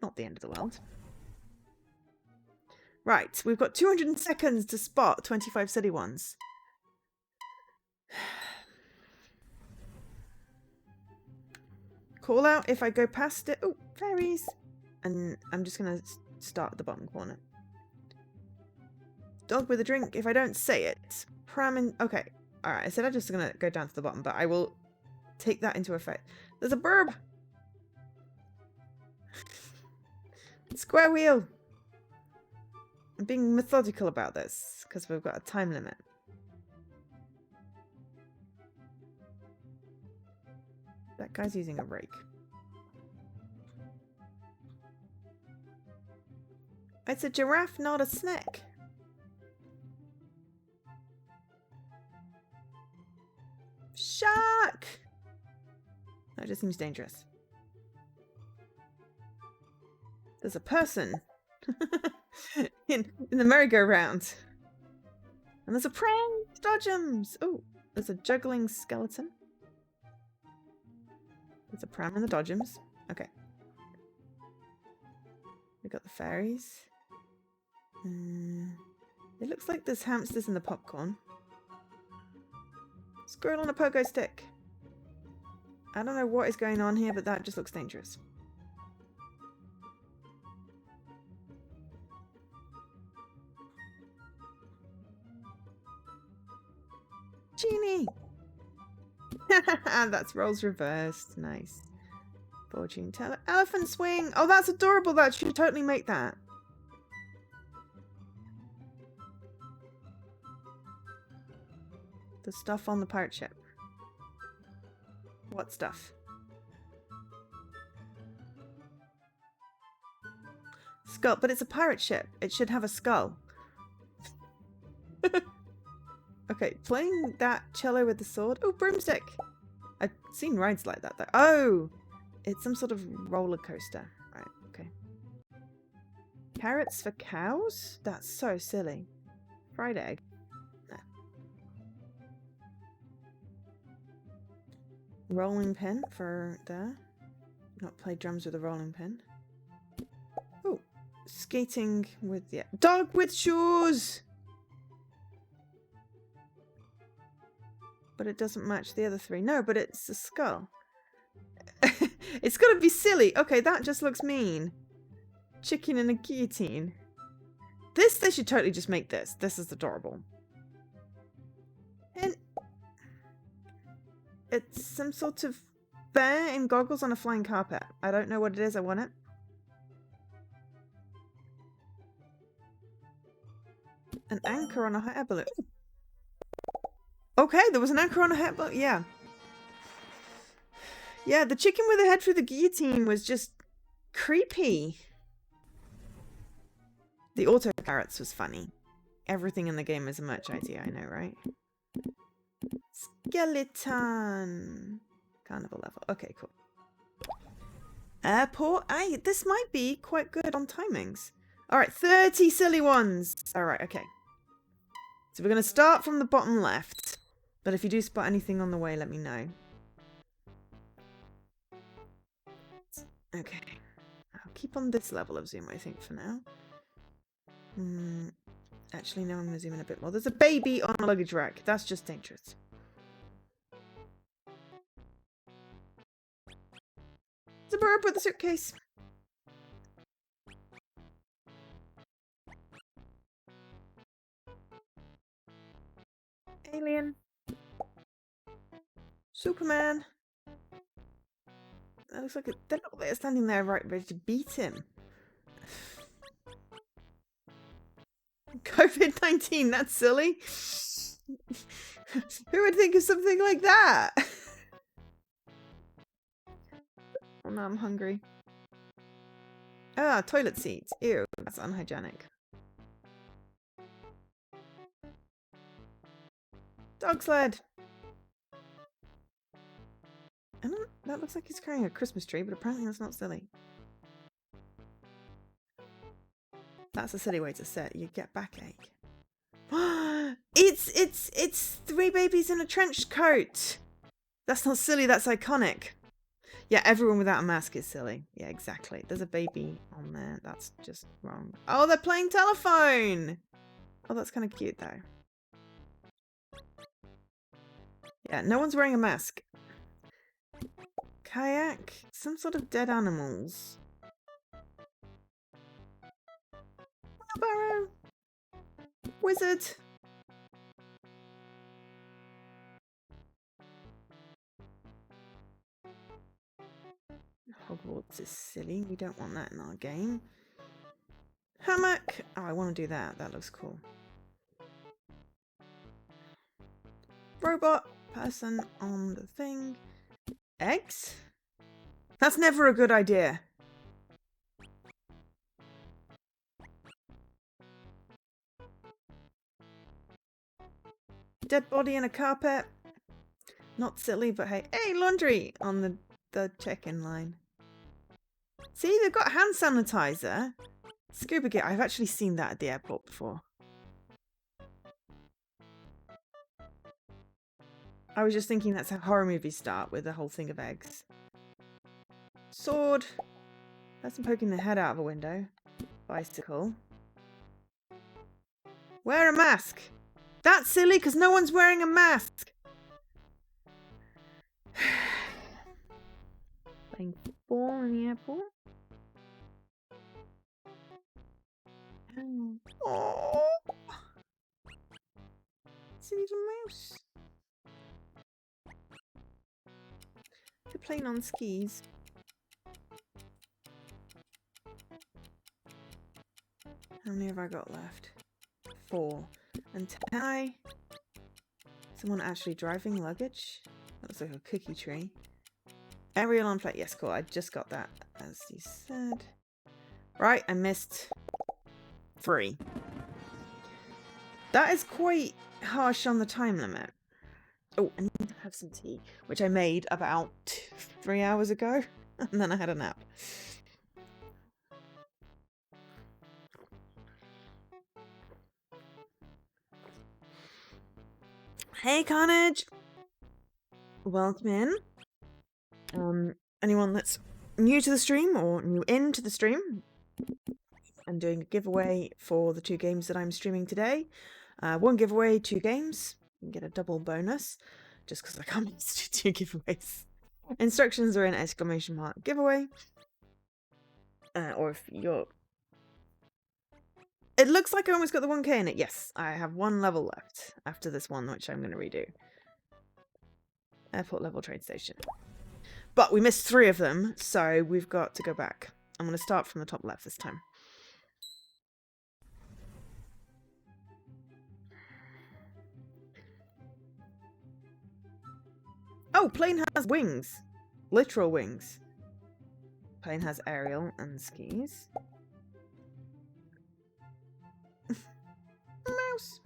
not the end of the world. Right, we've got 200 seconds to spot 25 silly ones. Call out if I go past it. Oh, fairies. And I'm just going to start at the bottom corner. Dog with a drink. If I don't say it. Pram in... Okay. Alright, I said I'm just going to go down to the bottom, but I will take that into effect. There's a burb. Square wheel. I'm being methodical about this because we've got a time limit. That guy's using a rake. It's a giraffe, not a snake. Shark! That just seems dangerous. There's a person in the merry-go-round. And there's a pram, dodgems. Oh, there's a juggling skeleton. There's a pram and the dodgems. Okay. We got the fairies. It looks like there's hamsters in the popcorn. Squirrel on a pogo stick. I don't know what is going on here, but that just looks dangerous. Genie! That's roles reversed. Nice. Fortune teller. Elephant swing! Oh, that's adorable. That should totally make that. The stuff on the pirate ship. What stuff? Skull. But it's a pirate ship. It should have a skull. Okay, playing that cello with the sword. Oh, broomstick. I've seen rides like that though. Oh, it's some sort of roller coaster. Right, okay. Carrots for cows? That's so silly. Fried egg. Nah. Rolling pin for there. Not play drums with a rolling pin. Oh, skating with, yeah. Dog with shoes! But it doesn't match the other three. No, but it's a skull. It's gotta be silly. Okay, that just looks mean. Chicken and a guillotine. This, they should totally just make this. This is adorable. And it's some sort of bear in goggles on a flying carpet. I don't know what it is. I want it. An anchor on a hot air balloon. Okay, there was an anchor on a head, but yeah. Yeah, the chicken with the head through the guillotine was just creepy. The auto carrots was funny. Everything in the game is a merch idea, I know, right? Skeleton. Carnival level. Okay, cool. Airport. Hey, this might be quite good on timings. Alright, 30 silly ones. Alright, okay. So we're going to start from the bottom left. But if you do spot anything on the way, let me know. Okay. I'll keep on this level of zoom, I think, for now. Actually, no, I'm going to zoom in a bit more. There's a baby on a luggage rack. That's just dangerous. the burp with the suitcase. Alien. Superman. That looks like they're standing there right ready to beat him. COVID-19, that's silly. Who would think of something like that? Oh no, I'm hungry. Ah, toilet seats. Ew, that's unhygienic. Dog sled. That looks like he's carrying a Christmas tree, but apparently that's not silly. That's a silly way to sit. You get backache. It's 3 babies in a trench coat. That's not silly, that's iconic. Yeah, everyone without a mask is silly. Yeah, exactly. There's a baby on there. That's just wrong. Oh, they're playing telephone. Oh, that's kind of cute though. Yeah, no one's wearing a mask. Kayak. Some sort of dead animals. Wheelbarrow. Wizard. Hogwarts is silly. We don't want that in our game. Hammock. Oh, I want to do that. That looks cool. Robot. Person on the thing. Eggs? That's never a good idea. Dead body in a carpet. Not silly, but hey. Hey, laundry on the check-in line. See, they've got hand sanitizer. Scuba gear. I've actually seen that at the airport before. I was just thinking that's how horror movies start, with a whole thing of eggs. Sword. Person poking their head out of a window. Bicycle. Wear a mask. That's silly because no one's wearing a mask. Playing football in the airport. Oh. It's a little mouse. They're playing on skis. How many have I got left? 4. And tie. Someone actually driving luggage. That looks like a cookie tree. Aerial on plate. Yes, cool. I just got that, as you said. Right, I missed 3. That is quite harsh on the time limit. Oh, I need to have some tea, which I made about 3 hours ago, and then I had a nap. Hey, Carnage! Welcome in. Anyone that's new to the stream or new into the stream, I'm doing a giveaway for the 2 games that I'm streaming today. 1 giveaway, 2 games. You can get a double bonus, just because I can't do 2 giveaways. Instructions are in exclamation mark giveaway. Or if you're... It looks like I almost got the 1k in it. Yes, I have 1 level left after this one, which I'm going to redo. Airport level train station. But we missed 3 of them, so we've got to go back. I'm going to start from the top left this time. Oh, plane has wings. Literal wings. Plane has aerial and skis. Mouse.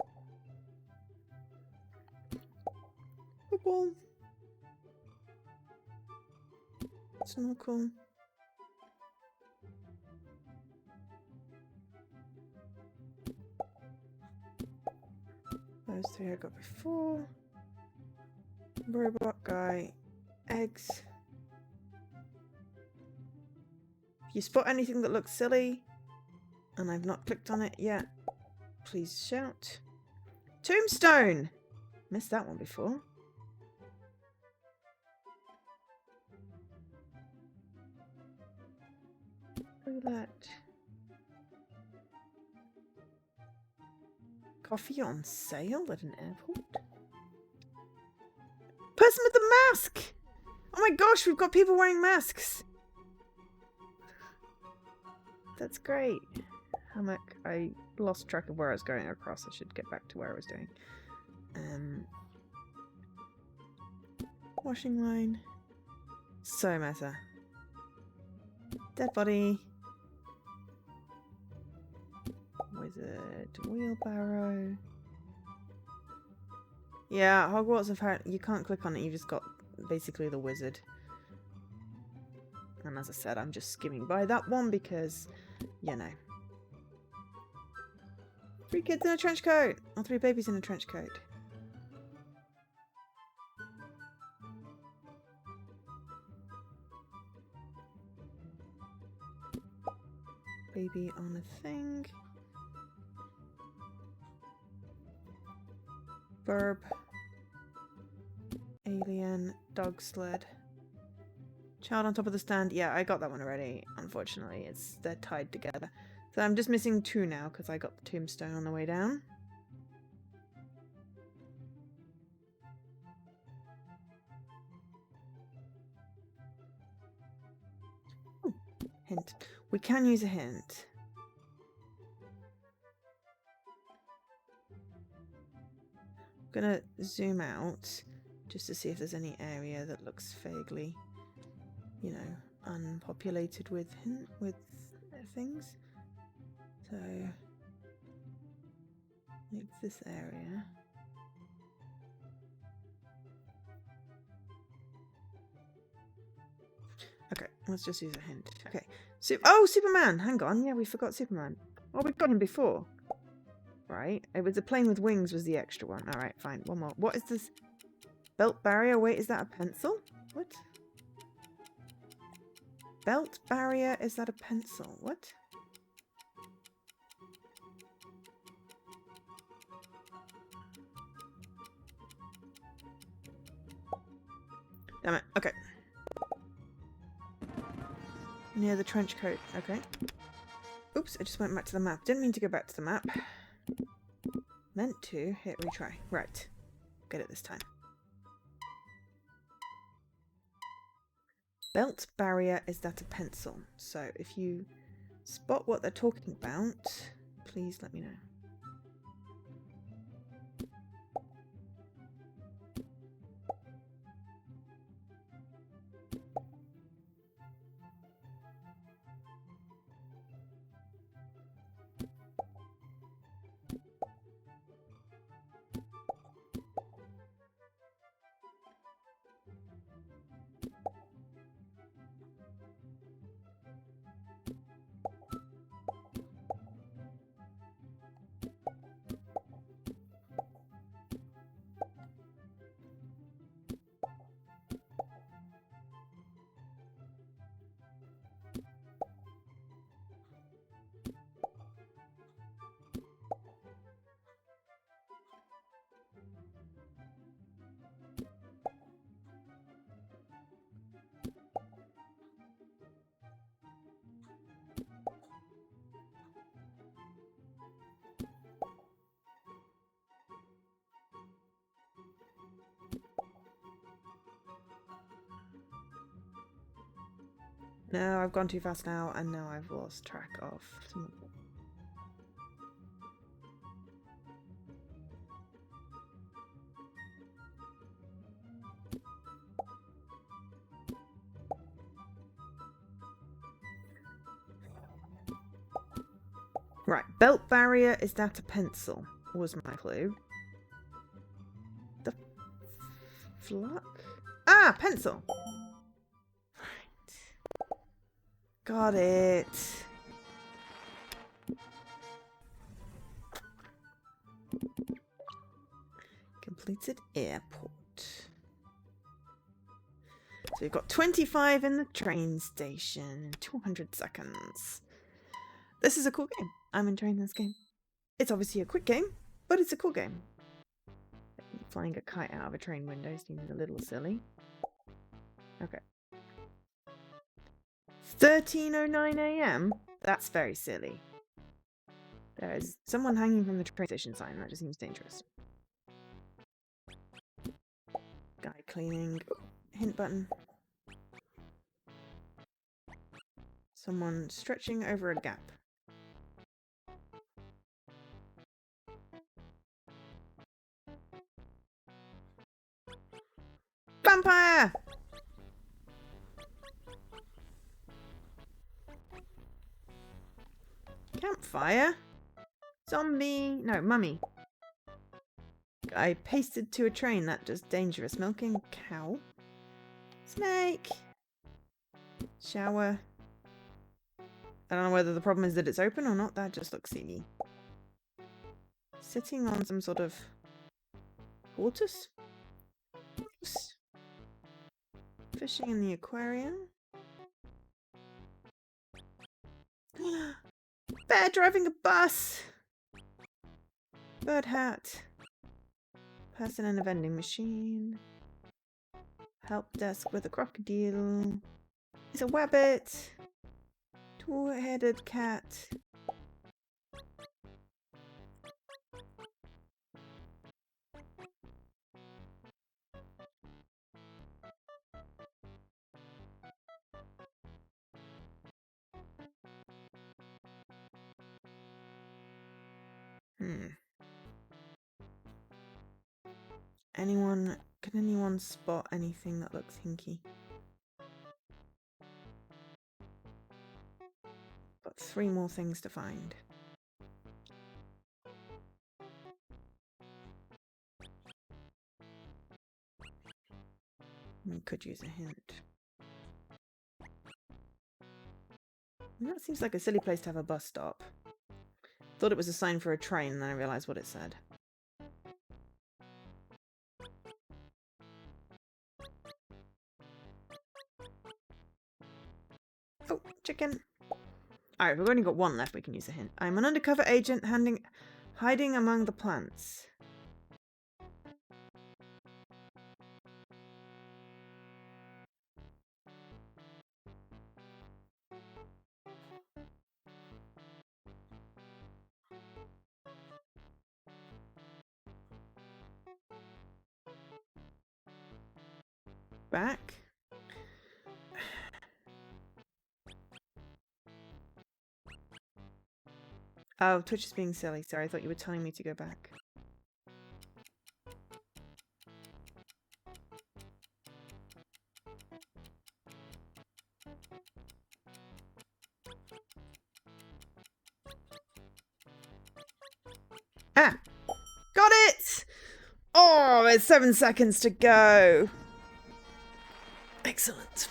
Football. Snorkel. Those 3 I got before. Robot guy. Eggs. If you spot anything that looks silly, and I've not clicked on it yet, please shout. Tombstone! Missed that one before. Roulette. Coffee on sale at an airport? Person with the mask! Oh my gosh, we've got people wearing masks! That's great. Hammock. I lost track of where I was going across. I should get back to where I was doing. Washing line. So meta. Dead body. Wizard. Wheelbarrow. Yeah, Hogwarts apparently you can't click on it, you just got basically the wizard. And as I said, I'm just skimming by that one because, you know. 3 kids in a trench coat! Or 3 babies in a trench coat. Baby on a thing. Verb. Alien. Dog sled. Child on top of the stand. Yeah, I got that one already. Unfortunately, they're tied together. So I'm just missing 2 now because I got the tombstone on the way down. Ooh, hint. We can use a hint. I'm gonna zoom out just to see if there's any area that looks vaguely, you know, unpopulated with things. So, like this area. Okay, let's just use a hint. Okay, oh, Superman! Hang on, yeah, we forgot Superman. Oh, we got him before. Right, it was a plane with wings was the extra one. All right, fine, one more. What is this? Belt barrier? Wait, is that a pencil? What? Belt barrier? Is that a pencil? What? Damn it. Okay. Near the trench coat. Okay. Oops, I just went back to the map. Didn't mean to go back to the map. Meant to. Hit retry. Right. Get it this time. Belt barrier, is that a pencil? So if you spot what they're talking about, please let me know. No, I've gone too fast now, and now I've lost track of some. Right, belt barrier, is that a pencil? Was my clue. The flock? Ah, pencil! Right. Got it. Completed airport. So we've got 25 in the train station in 200 seconds. This is a cool game. I'm enjoying this game. It's obviously a quick game, but it's a cool game. Flying a kite out of a train window seems a little silly. Okay. 13:09 a.m. That's very silly. There is someone hanging from the train station sign. That just seems dangerous. Guy cleaning. Hint button. Someone stretching over a gap. Vampire! Campfire? Zombie? No, mummy. I pasted to a train. That just dangerous. Milking cow. Snake. Shower. I don't know whether the problem is that it's open or not. That just looks silly. Sitting on some sort of tortoise? Fishing in the aquarium. Bear driving a bus. Bird hat. Person in a vending machine. Help desk with a crocodile. It's a wabbit. Two-headed cat. Can anyone spot anything that looks hinky? Got 3 more things to find. We could use a hint. That seems like a silly place to have a bus stop. Thought it was a sign for a train, and then I realised what it said. Oh, chicken. Alright, we've only got 1 left. We can use a hint. I'm an undercover agent hiding among the plants. Back. Oh, Twitch is being silly. Sorry, I thought you were telling me to go back. Ah! Got it! Oh, it's 7 seconds to go. Excellent.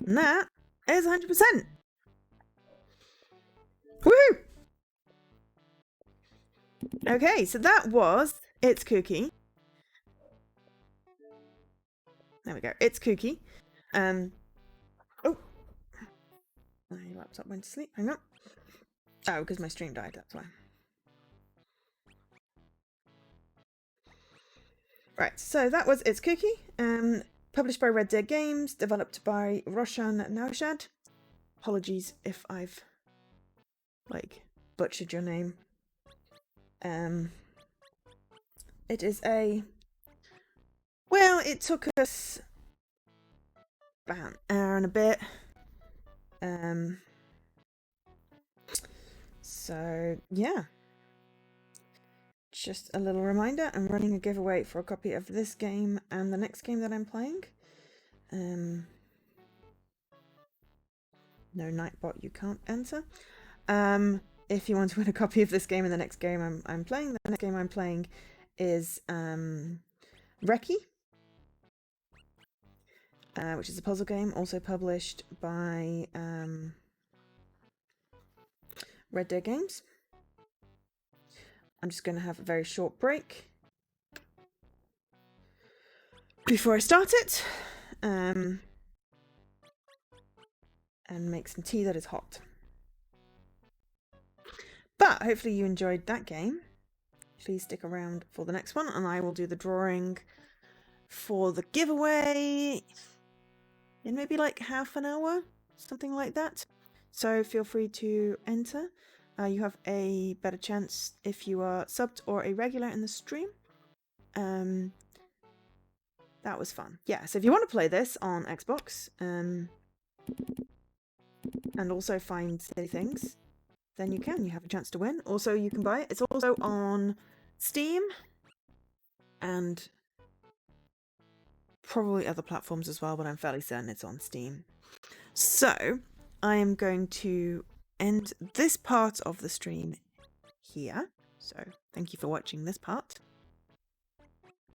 And that is 100%. Woohoo! Okay, so that was It's Kooky. There we go. It's Kooky. Oh. My laptop went to sleep. Hang on. Oh, because my stream died, that's why. Right, so that was It's Kooky. Published by Red Dead Games, developed by Roshan Naushad. Apologies if I've, butchered your name. It is well, it took us about an hour and a bit. So, yeah. Just a little reminder, I'm running a giveaway for a copy of this game and the next game that I'm playing. No Nightbot, you can't enter. If you want to win a copy of this game and the next game I'm playing, the next game I'm playing is Reki, which is a puzzle game, also published by Red Dead Games. I'm just going to have a very short break before I start it, and make some tea that is hot. But hopefully you enjoyed that game. Please stick around for the next one, and I will do the drawing for the giveaway in maybe like half an hour, something like that. So feel free to enter. You have a better chance if you are subbed or a regular in the stream. That was fun. Yeah, so if you want to play this on Xbox, and also find silly things, then you can. You have a chance to win. Also, you can buy it. It's also on Steam and probably other platforms as well, but I'm fairly certain it's on Steam. So I am going to end this part of the stream here. So thank you for watching this part.